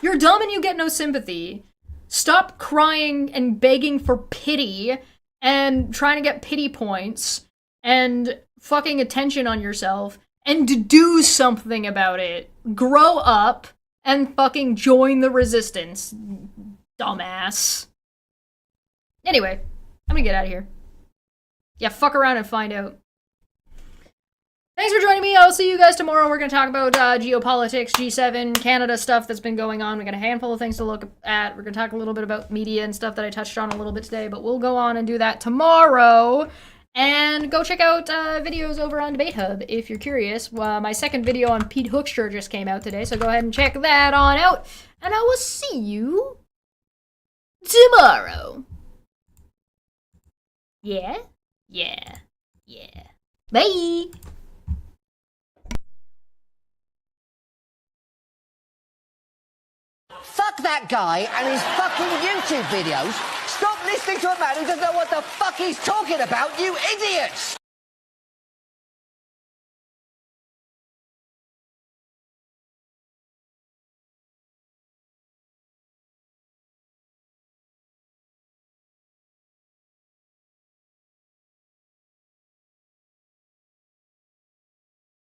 You're dumb and you get no sympathy. Stop crying and begging for pity and trying to get pity points and fucking attention on yourself and do something about it. Grow up and fucking join the resistance, dumbass. Anyway, I'm gonna get out of here. Yeah, fuck around and find out. Thanks for joining me. I'll see you guys tomorrow. We're going to talk about geopolitics, G7, Canada stuff that's been going on. We got a handful of things to look at. We're going to talk a little bit about media and stuff that I touched on a little bit today, but we'll go on and do that tomorrow. And go check out videos over on Debate Hub if you're curious. My second video on Pete Hoekstra just came out today, so go ahead and check that on out. And I will see you tomorrow. Yeah? Yeah. Yeah. Bye! Fuck that guy and his fucking YouTube videos. Stop listening to a man who doesn't know what the fuck he's talking about, you idiots!